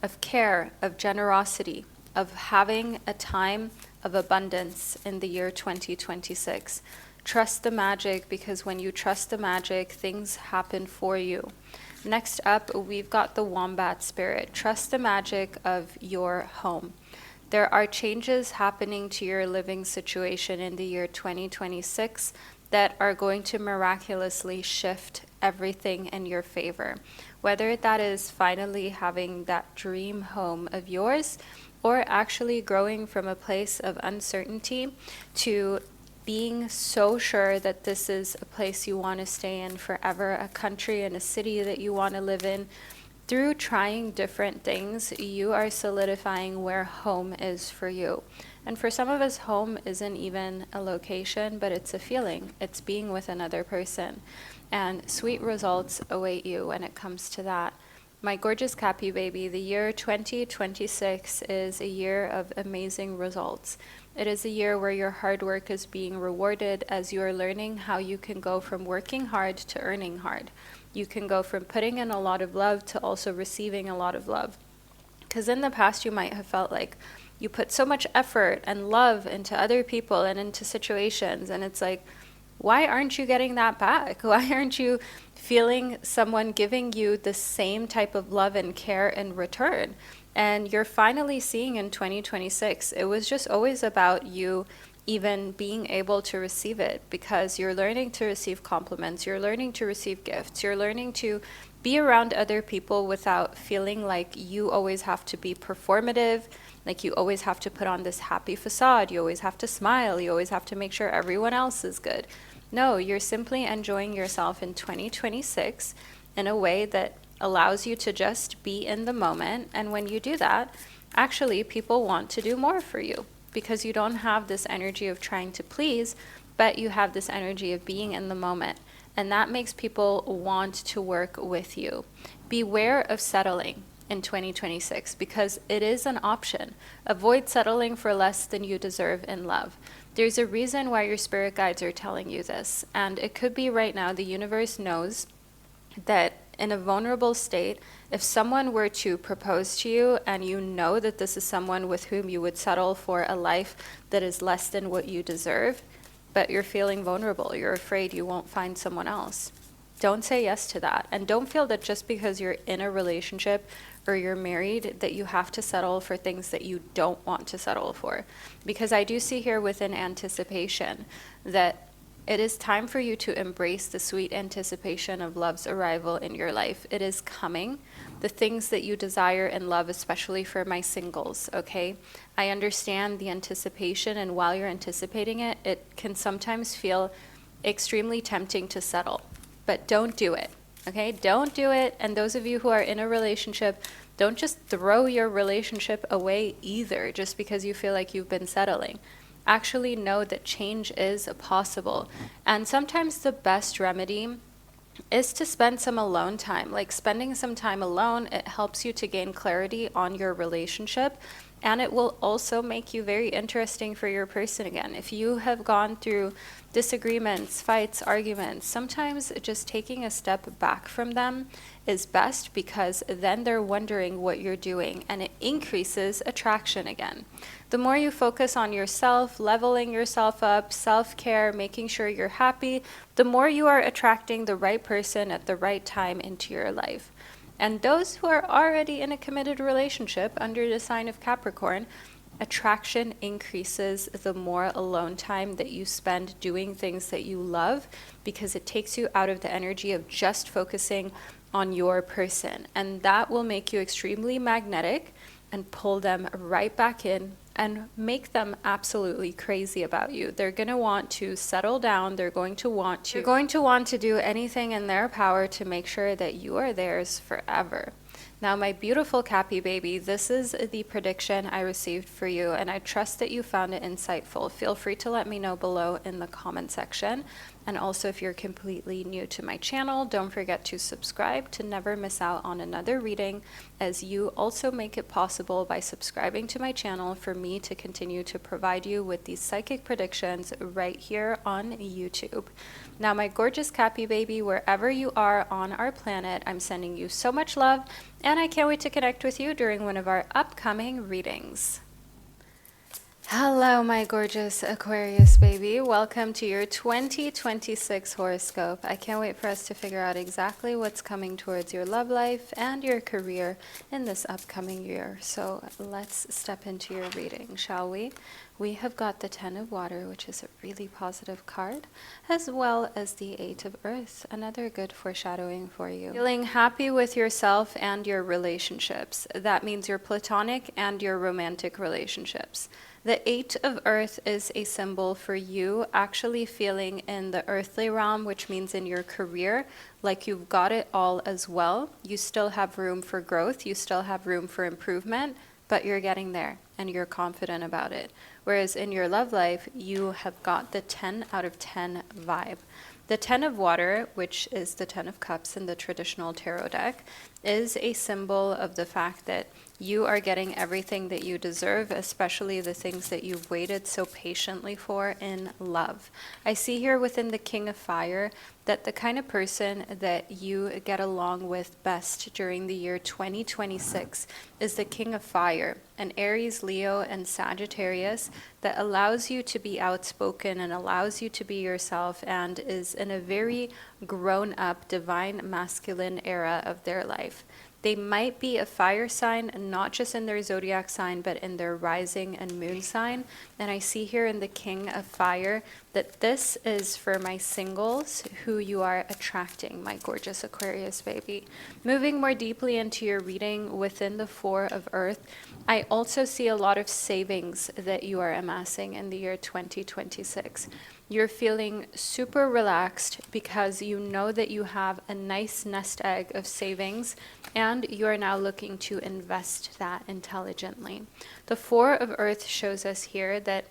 of care, of generosity, of having a time of abundance in the year 2026. Trust the magic, because when you trust the magic, things happen for you. Next up, we've got the wombat spirit. Trust the magic of your home. There are changes happening to your living situation in the year 2026 that are going to miraculously shift everything in your favor. Whether that is finally having that dream home of yours, or actually growing from a place of uncertainty to being so sure that this is a place you want to stay in forever, a country and a city that you want to live in. Through trying different things, you are solidifying where home is for you. And for some of us, home isn't even a location, but it's a feeling. It's being with another person. And sweet results await you when it comes to that. My gorgeous Cappy baby, the year 2026 is a year of amazing results. It is a year where your hard work is being rewarded as you are learning how you can go from working hard to earning hard. You can go from putting in a lot of love to also receiving a lot of love. Because in the past, you might have felt like you put so much effort and love into other people and into situations, and it's like, why aren't you getting that back? Why aren't you feeling someone giving you the same type of love and care in return? And you're finally seeing in 2026, it was just always about you even being able to receive it, because you're learning to receive compliments, you're learning to receive gifts, you're learning to be around other people without feeling like you always have to be performative, like you always have to put on this happy facade, you always have to smile, you always have to make sure everyone else is good. No, you're simply enjoying yourself in 2026 in a way that allows you to just be in the moment. And when you do that, actually people want to do more for you, because you don't have this energy of trying to please, but you have this energy of being in the moment. And that makes people want to work with you. Beware of settling in 2026, because it is an option. Avoid settling for less than you deserve in love. There's a reason why your spirit guides are telling you this. And it could be right now the universe knows that in a vulnerable state, if someone were to propose to you and you know that this is someone with whom you would settle for a life that is less than what you deserve, but you're feeling vulnerable, you're afraid you won't find someone else, don't say yes to that. And don't feel that just because you're in a relationship or you're married that you have to settle for things that you don't want to settle for. Because I do see here within anticipation that it is time for you to embrace the sweet anticipation of love's arrival in your life. It is coming. The things that you desire in love, especially for my singles, okay? I understand the anticipation, and while you're anticipating it, it can sometimes feel extremely tempting to settle. But don't do it, okay? Don't do it. And those of you who are in a relationship, don't just throw your relationship away either just because you feel like you've been settling. Actually know that change is possible. And sometimes the best remedy is to spend some alone time. Like spending some time alone, it helps you to gain clarity on your relationship, and it will also make you very interesting for your person again. If you have gone through disagreements, fights, arguments, sometimes just taking a step back from them is best, because then they're wondering what you're doing, and it increases attraction again. The more you focus on yourself, leveling yourself up, self-care, making sure you're happy, the more you are attracting the right person at the right time into your life. And those who are already in a committed relationship under the sign of Capricorn, Attraction increases the more alone time that you spend doing things that you love, because it takes you out of the energy of just focusing on your person. And that will make you extremely magnetic and pull them right back in and make them absolutely crazy about you. They're going to want to settle down. They're going to want to do anything in their power to make sure that you are theirs forever. Now, my beautiful Cappy baby, this is the prediction I received for you, and I trust that you found it insightful. Feel free to let me know below in the comment section. And also, if you're completely new to my channel, don't forget to subscribe to never miss out on another reading, as you also make it possible by subscribing to my channel for me to continue to provide you with these psychic predictions right here on YouTube. Now, my gorgeous Cappy baby, wherever you are on our planet, I'm sending you so much love, and I can't wait to connect with you during one of our upcoming readings. Hello, my gorgeous Aquarius baby. Welcome to your 2026 horoscope. I can't wait for us to figure out exactly what's coming towards your love life and your career in this upcoming year. So let's step into your reading, shall we? We have got the Ten of Water, which is a really positive card, as well as the Eight of Earth, another good foreshadowing for you. Feeling happy with yourself and your relationships. That means your platonic and your romantic relationships. The Eight of Earth is a symbol for you actually feeling in the earthly realm, which means in your career, like you've got it all as well. You still have room for growth, you still have room for improvement, but you're getting there and you're confident about it. Whereas in your love life, you have got the 10 out of 10 vibe. The Ten of Water, which is the 10 of Cups in the traditional tarot deck, is a symbol of the fact that you are getting everything that you deserve, especially the things that you've waited so patiently for in love. I see here within the King of Fire that the kind of person that you get along with best during the year 2026 is the King of Fire, an Aries, Leo, and Sagittarius that allows you to be outspoken and allows you to be yourself and is in a very grown-up, divine masculine era of their life. They might be a fire sign, not just in their zodiac sign, but in their rising and moon sign. And I see here in the King of Fire that this is for my singles who you are attracting, my gorgeous Aquarius baby. Moving more deeply into your reading within the Four of Earth, I also see a lot of savings that you are amassing in the year 2026. You're feeling super relaxed because you know that you have a nice nest egg of savings and you're now looking to invest that intelligently. The Four of Earth shows us here that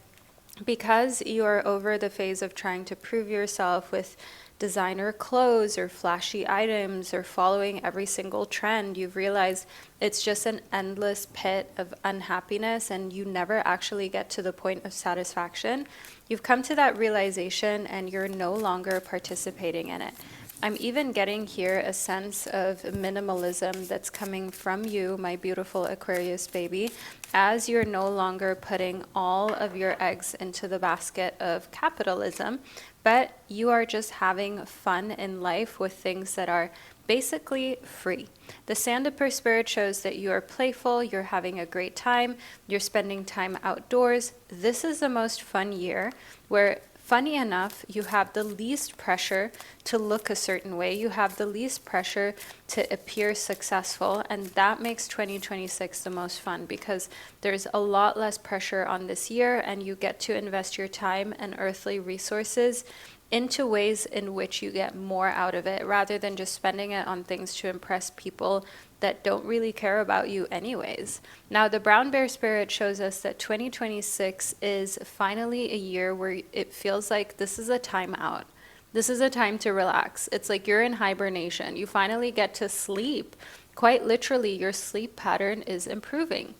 because you are over the phase of trying to prove yourself with designer clothes or flashy items or following every single trend, you've realized it's just an endless pit of unhappiness and you never actually get to the point of satisfaction. You've come to that realization and you're no longer participating in it. I'm even getting here a sense of minimalism that's coming from you, my beautiful Aquarius baby, as you're no longer putting all of your eggs into the basket of capitalism, but you are just having fun in life with things that are basically free. The Sandalwood Spirit shows that you are playful, you're having a great time, you're spending time outdoors. This is the most fun year where, funny enough, you have the least pressure to look a certain way. You have the least pressure to appear successful. And that makes 2026 the most fun because there's a lot less pressure on this year and you get to invest your time and earthly resources into ways in which you get more out of it rather than just spending it on things to impress people that don't really care about you anyways. Now, the Brown Bear Spirit shows us that 2026 is finally a year where it feels like this is a time out. This is a time to relax. It's like you're in hibernation. You finally get to sleep. Quite literally, your sleep pattern is improving.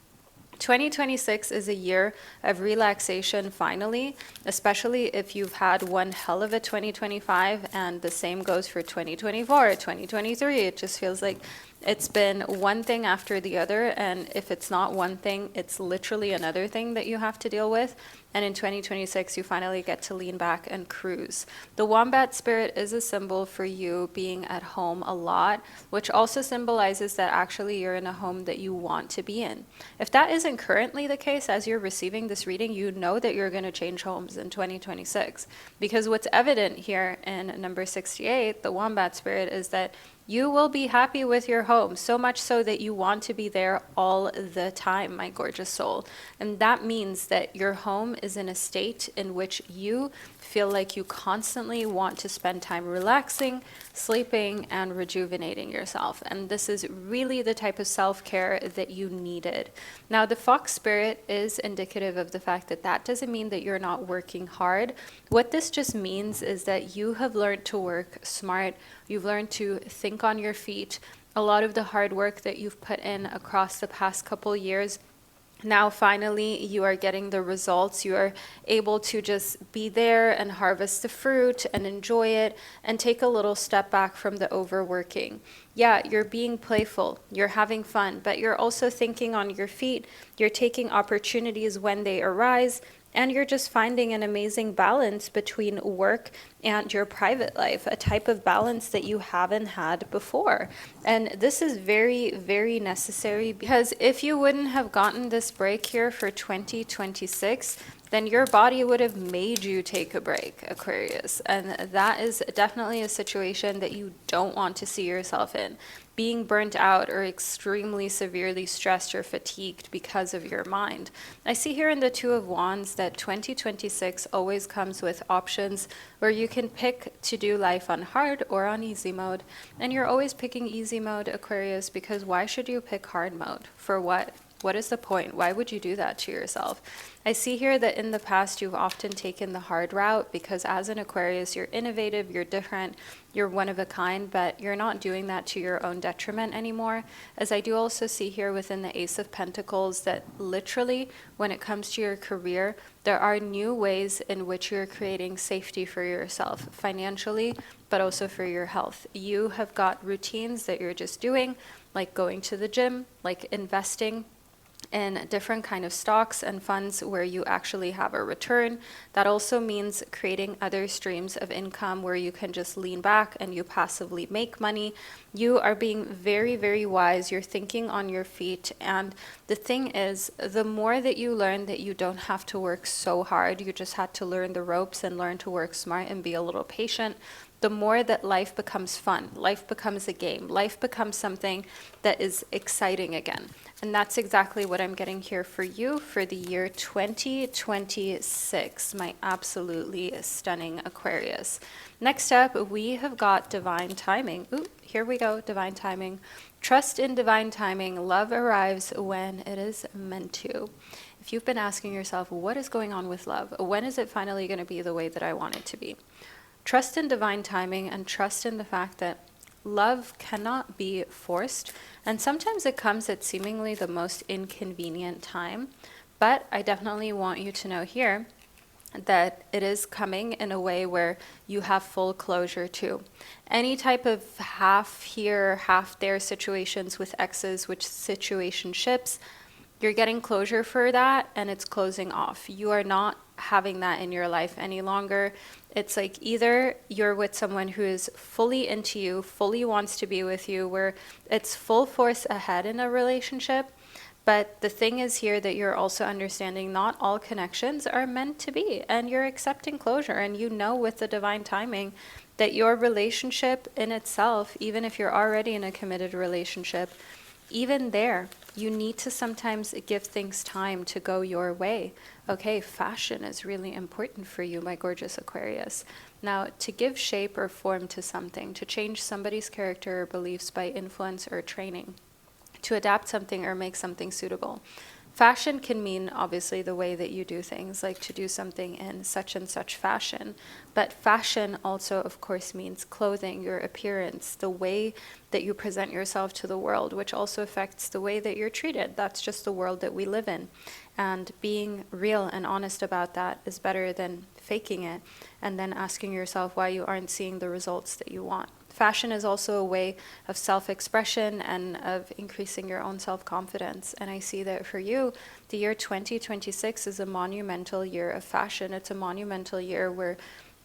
2026 is a year of relaxation finally, especially if you've had one hell of a 2025, and the same goes for 2024, 2023. It just feels like it's been one thing after the other, and if it's not one thing, it's literally another thing that you have to deal with. And in 2026, you finally get to lean back and cruise. The wombat spirit is a symbol for you being at home a lot, which also symbolizes that actually you're in a home that you want to be in. If that isn't currently the case as you're receiving this reading, you know that you're going to change homes in 2026. Because what's evident here in number 68, the wombat spirit, is that you will be happy with your home, so much so that you want to be there all the time, my gorgeous soul. And that means that your home is in a state in which you feel like you constantly want to spend time relaxing, sleeping, and rejuvenating yourself. And this is really the type of self-care that you needed. Now, the fox spirit is indicative of the fact that that doesn't mean that you're not working hard. What this just means is that you have learned to work smart. You've learned to think on your feet. A lot of the hard work that you've put in across the past couple years, now finally you are getting the results. You are able to just be there and harvest the fruit and enjoy it and take a little step back from the overworking. Yeah, you're being playful, you're having fun, but you're also thinking on your feet. You're taking opportunities when they arise, and you're just finding an amazing balance between work and your private life, a type of balance that you haven't had before. And this is very, very necessary, because if you wouldn't have gotten this break here for 2026, then your body would have made you take a break, Aquarius. And that is definitely a situation that you don't want to see yourself in. Being burnt out or extremely severely stressed or fatigued because of your mind. I see here in the Two of Wands that 2026 always comes with options where you can pick to do life on hard or on easy mode. And you're always picking easy mode, Aquarius, because why should you pick hard mode? For what? What is the point? Why would you do that to yourself? I see here that in the past you've often taken the hard route because as an Aquarius, you're innovative, you're different, you're one of a kind, but you're not doing that to your own detriment anymore. As I do also see here within the Ace of Pentacles that literally when it comes to your career, there are new ways in which you're creating safety for yourself financially, but also for your health. You have got routines that you're just doing, like going to the gym, like investing in different kind of stocks and funds where you actually have a return. That also means creating other streams of income where you can just lean back and you passively make money. You are being very, very wise. You're thinking on your feet. And the thing is, the more that you learn that you don't have to work so hard, you just had to learn the ropes and learn to work smart and be a little patient, the more that life becomes fun, life becomes a game, life becomes something that is exciting again. And that's exactly what I'm getting here for you for the year 2026, my absolutely stunning Aquarius. Next up, we have got divine timing. Ooh, here we go, divine timing. Trust in divine timing. Love arrives when it is meant to. If you've been asking yourself, what is going on with love? When is it finally going to be the way that I want it to be? Trust in divine timing and trust in the fact that love cannot be forced, and sometimes it comes at seemingly the most inconvenient time. But I definitely want you to know here that it is coming in a way where you have full closure to. Any type of half here, half there situations with exes, which situationships, you're getting closure for that and it's closing off. You are not having that in your life any longer. It's like either you're with someone who is fully into you, fully wants to be with you, where it's full force ahead in a relationship. But the thing is here that you're also understanding not all connections are meant to be, and you're accepting closure. And you know with the divine timing that your relationship in itself, even if you're already in a committed relationship, even there, you need to sometimes give things time to go your way. Okay, fashion is really important for you, my gorgeous Aquarius. Now, to give shape or form to something, to change somebody's character or beliefs by influence or training, to adapt something or make something suitable. Fashion can mean obviously the way that you do things, like to do something in such and such fashion. But fashion also, of course, means clothing, your appearance, the way that you present yourself to the world, which also affects the way that you're treated. That's just the world that we live in. And being real and honest about that is better than faking it and then asking yourself why you aren't seeing the results that you want. Fashion is also a way of self-expression and of increasing your own self-confidence. And I see that for you, the year 2026 is a monumental year of fashion. It's a monumental year where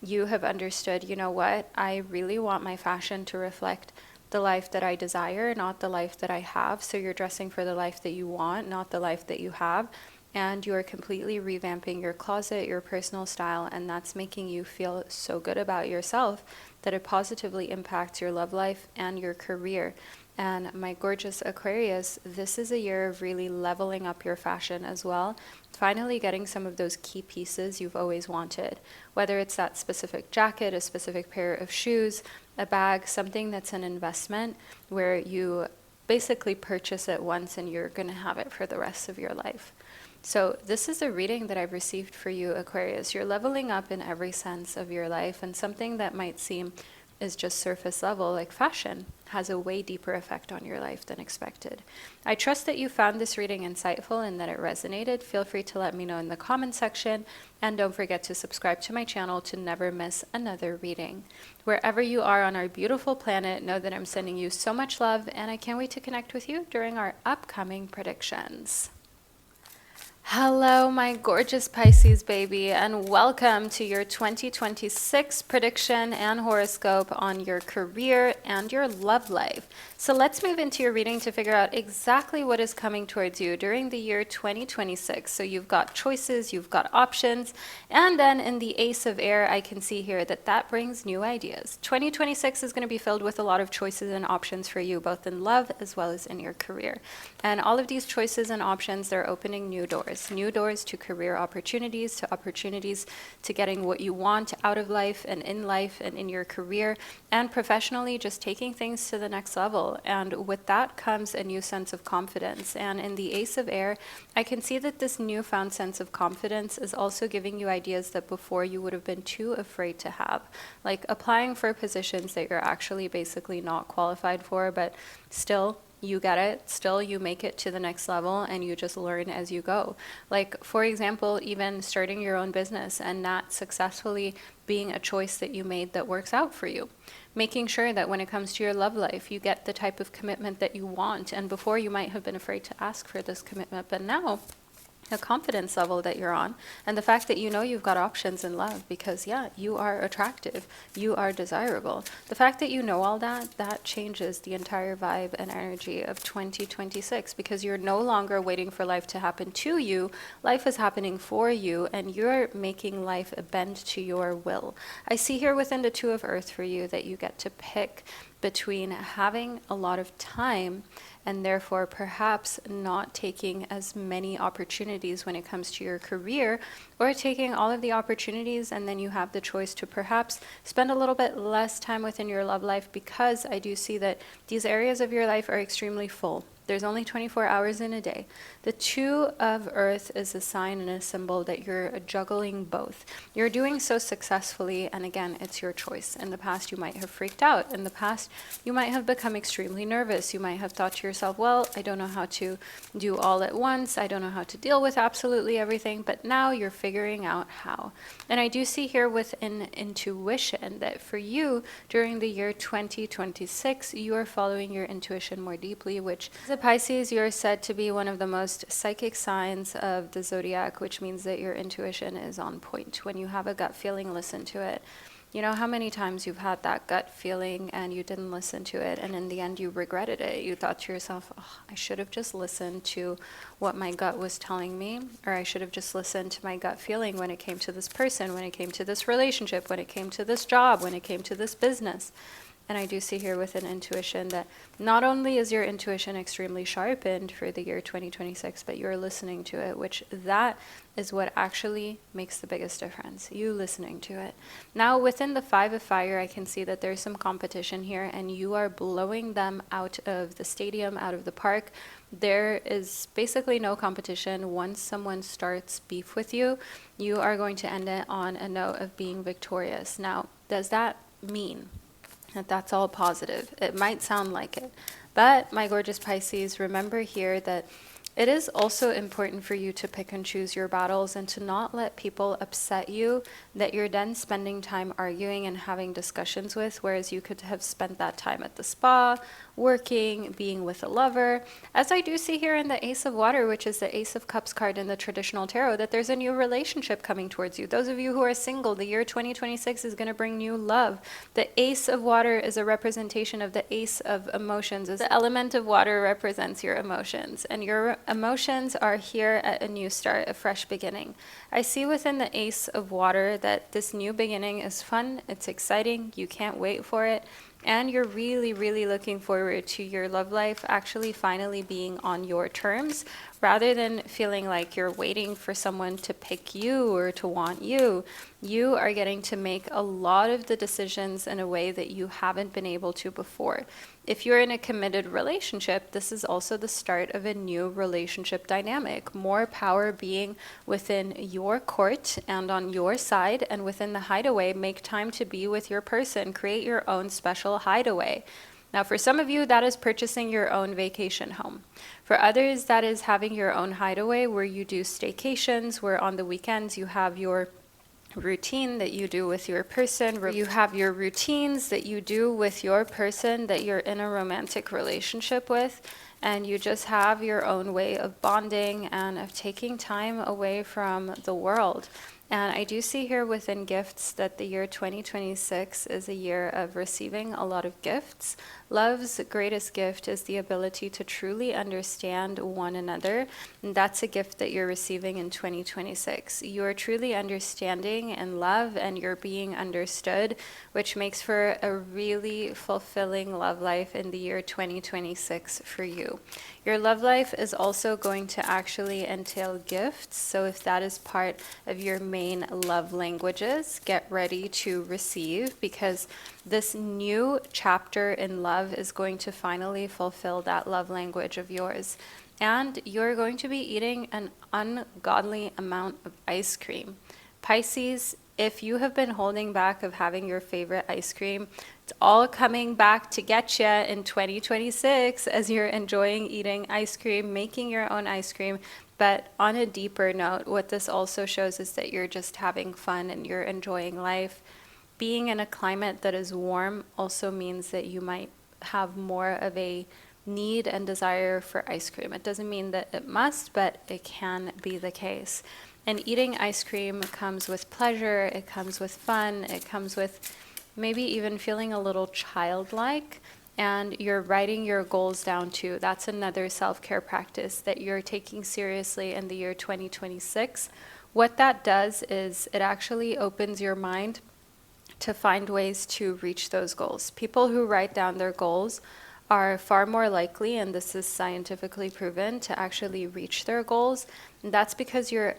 you have understood, you know what, I really want my fashion to reflect the life that I desire, not the life that I have. So you're dressing for the life that you want, not the life that you have. And you are completely revamping your closet, your personal style, and that's making you feel so good about yourself that it positively impacts your love life and your career. And my gorgeous Aquarius, this is a year of really leveling up your fashion as well. Finally getting some of those key pieces you've always wanted, whether it's that specific jacket, a specific pair of shoes, a bag, something that's an investment where you basically purchase it once and you're going to have it for the rest of your life. So this is a reading that I've received for you, Aquarius. You're leveling up in every sense of your life, and something that might seem is just surface level, like fashion, has a way deeper effect on your life than expected. I trust that you found this reading insightful and that it resonated. Feel free to let me know in the comment section, and don't forget to subscribe to my channel to never miss another reading. Wherever you are on our beautiful planet, know that I'm sending you so much love, and I can't wait to connect with you during our upcoming predictions. Hello, my gorgeous Pisces baby, and welcome to your 2026 prediction and horoscope on your career and your love life. So let's move into your reading to figure out exactly what is coming towards you during the year 2026. So you've got choices, you've got options, and then in the Ace of Air, I can see here that that brings new ideas. 2026 is going to be filled with a lot of choices and options for you, both in love as well as in your career. And all of these choices and options, they're opening new doors to career opportunities, to getting what you want out of life and in your career, and professionally, just taking things to the next level. And with that comes a new sense of confidence. And in the Ace of Air, I can see that this newfound sense of confidence is also giving you ideas that before you would have been too afraid to have, like applying for positions that you're actually basically not qualified for, but still you get it, still you make it to the next level, and you just learn as you go. Like, for example, even starting your own business and not successfully being a choice that you made that works out for you. Making sure that when it comes to your love life, you get the type of commitment that you want. And before, you might have been afraid to ask for this commitment, but now the confidence level that you're on, and the fact that you know you've got options in love, because yeah, you are attractive, you are desirable. The fact that you know all that, that changes the entire vibe and energy of 2026, because you're no longer waiting for life to happen to you. Life is happening for you, and you're making life bend to your will. I see here within the Two of Earth for you that you get to pick between having a lot of time and therefore perhaps not taking as many opportunities when it comes to your career, or taking all of the opportunities and then you have the choice to perhaps spend a little bit less time within your love life, because I do see that these areas of your life are extremely full. There's only 24 hours in a day. The Two of Earth is a sign and a symbol that you're juggling both. You're doing so successfully, and again, it's your choice. In the past, you might have freaked out. In the past, you might have become extremely nervous. You might have thought to yourself, well, I don't know how to do all at once. I don't know how to deal with absolutely everything, but now you're figuring out how. And I do see here within intuition that for you, during the year 2026, you are following your intuition more deeply, which is a Pisces, you're said to be one of the most psychic signs of the zodiac, which means that your intuition is on point. When you have a gut feeling, listen to it. You know how many times you've had that gut feeling and you didn't listen to it, and in the end you regretted it. You thought to yourself, oh, I should have just listened to what my gut was telling me, or I should have just listened to my gut feeling when it came to this person, when it came to this relationship, when it came to this job, when it came to this business. And I do see here with an intuition that not only is your intuition extremely sharpened for the year 2026, but you're listening to it, which that is what actually makes the biggest difference, you listening to it. Now, within the Five of Fire, I can see that there's some competition here, and you are blowing them out of the stadium, out of the park. There is basically no competition. Once someone starts beef with you, you are going to end it on a note of being victorious. Now, does that mean that that's all positive? It might sound like it, but my gorgeous Pisces, remember here that It is also important for you to pick and choose your battles and to not let people upset you that you're then spending time arguing and having discussions with, whereas you could have spent that time at the spa, working, being with a lover. As I do see here in the Ace of Water, which is the Ace of Cups card in the traditional tarot, that there's a new relationship coming towards you. Those of you who are single, the year 2026 is going to bring new love. The Ace of Water is a representation of the Ace of Emotions. The element of water represents your emotions, and your emotions are here at a new start, a fresh beginning. I see within the Ace of Water that this new beginning is fun, it's exciting, you can't wait for it, and you're really, really looking forward to your love life actually finally being on your terms, rather than feeling like you're waiting for someone to pick you or to want you. You are getting to make a lot of the decisions in a way that you haven't been able to before. If you're in a committed relationship, this is also the start of a new relationship dynamic. More power being within your court and on your side, and within the hideaway, make time to be with your person. Create your own special hideaway. Now, for some of you, that is purchasing your own vacation home. For others, that is having your own hideaway where you do staycations, where on the weekends you have your routine that you do with your person, where you have your routines that you do with your person that you're in a romantic relationship with, and you just have your own way of bonding and of taking time away from the world. And I do see here within gifts that the year 2026 is a year of receiving a lot of gifts. Love's greatest gift is the ability to truly understand one another. And that's a gift that you're receiving in 2026. You're truly understanding in love and you're being understood, which makes for a really fulfilling love life in the year 2026 for you. Your love life is also going to actually entail gifts. So if that is part of your main love languages, get ready to receive, because this new chapter in love is going to finally fulfill that love language of yours. And you're going to be eating an ungodly amount of ice cream. Pisces, if you have been holding back of having your favorite ice cream, it's all coming back to get you in 2026 as you're enjoying eating ice cream, making your own ice cream. But on a deeper note, what this also shows is that you're just having fun and you're enjoying life. Being in a climate that is warm also means that you might have more of a need and desire for ice cream. It doesn't mean that it must, but it can be the case. And eating ice cream comes with pleasure, it comes with fun, it comes with maybe even feeling a little childlike, and you're writing your goals down too. That's another self-care practice that you're taking seriously in the year 2026. What that does is it actually opens your mind to find ways to reach those goals. People who write down their goals are far more likely, and this is scientifically proven, to actually reach their goals. And that's because you're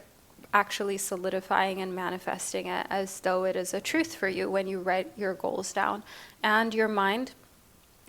actually solidifying and manifesting it as though it is a truth for you when you write your goals down. And your mind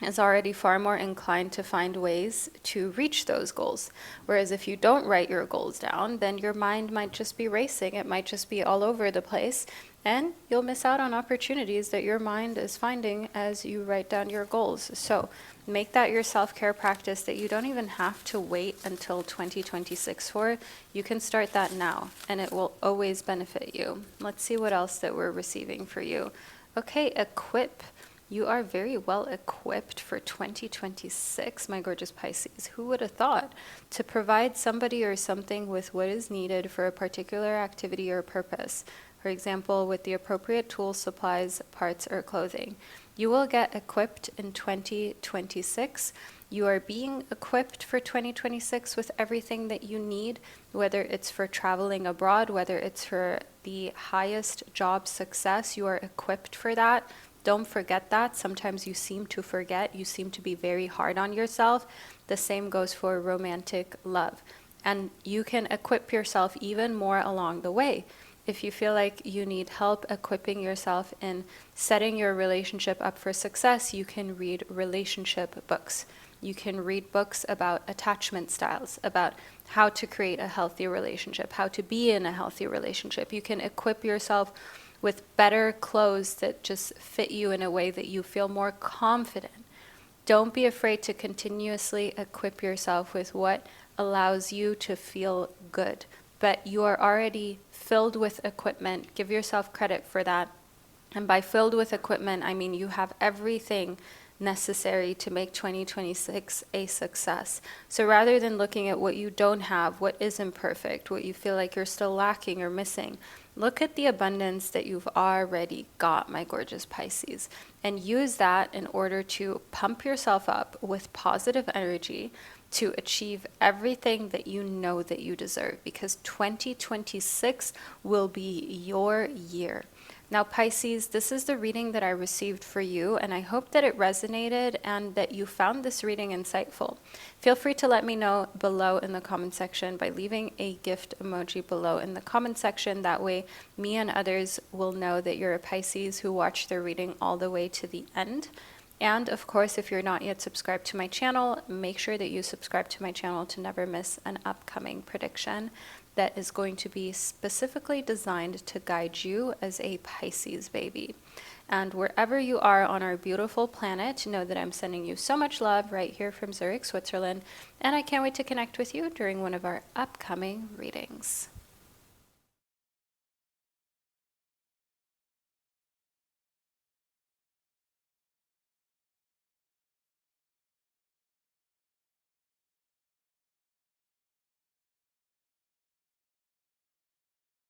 is already far more inclined to find ways to reach those goals. Whereas if you don't write your goals down, then your mind might just be racing. It might just be all over the place. And you'll miss out on opportunities that your mind is finding as you write down your goals. So make that your self-care practice that you don't even have to wait until 2026 for. You can start that now, and it will always benefit you. Let's see what else that we're receiving for you. Okay, equip. You are very well equipped for 2026, my gorgeous Pisces. Who would have thought? To provide somebody or something with what is needed for a particular activity or purpose. For example, with the appropriate tools, supplies, parts, or clothing. You will get equipped in 2026. You are being equipped for 2026 with everything that you need, whether it's for traveling abroad, whether it's for the highest job success, you are equipped for that. Don't forget that. Sometimes you seem to forget. You seem to be very hard on yourself. The same goes for romantic love. And you can equip yourself even more along the way. If you feel like you need help equipping yourself in setting your relationship up for success, you can read relationship books. You can read books about attachment styles, about how to create a healthy relationship, how to be in a healthy relationship. You can equip yourself with better clothes that just fit you in a way that you feel more confident. Don't be afraid to continuously equip yourself with what allows you to feel good. But you are already filled with equipment. Give yourself credit for that. And by filled with equipment, I mean you have everything necessary to make 2026 a success. So rather than looking at what you don't have, what isn't perfect, what you feel like you're still lacking or missing, look at the abundance that you've already got, my gorgeous Pisces, and use that in order to pump yourself up with positive energy to achieve everything that you know that you deserve, because 2026 will be your year. Now, Pisces, this is the reading that I received for you, and I hope that it resonated and that you found this reading insightful. Feel free to let me know below in the comment section by leaving a gift emoji below in the comment section. That way, me and others will know that you're a Pisces who watched their reading all the way to the end. And of course, if you're not yet subscribed to my channel, make sure that you subscribe to my channel to never miss an upcoming prediction that is going to be specifically designed to guide you as a Pisces baby. And wherever you are on our beautiful planet, know that I'm sending you so much love right here from Zurich, Switzerland, and I can't wait to connect with you during one of our upcoming readings.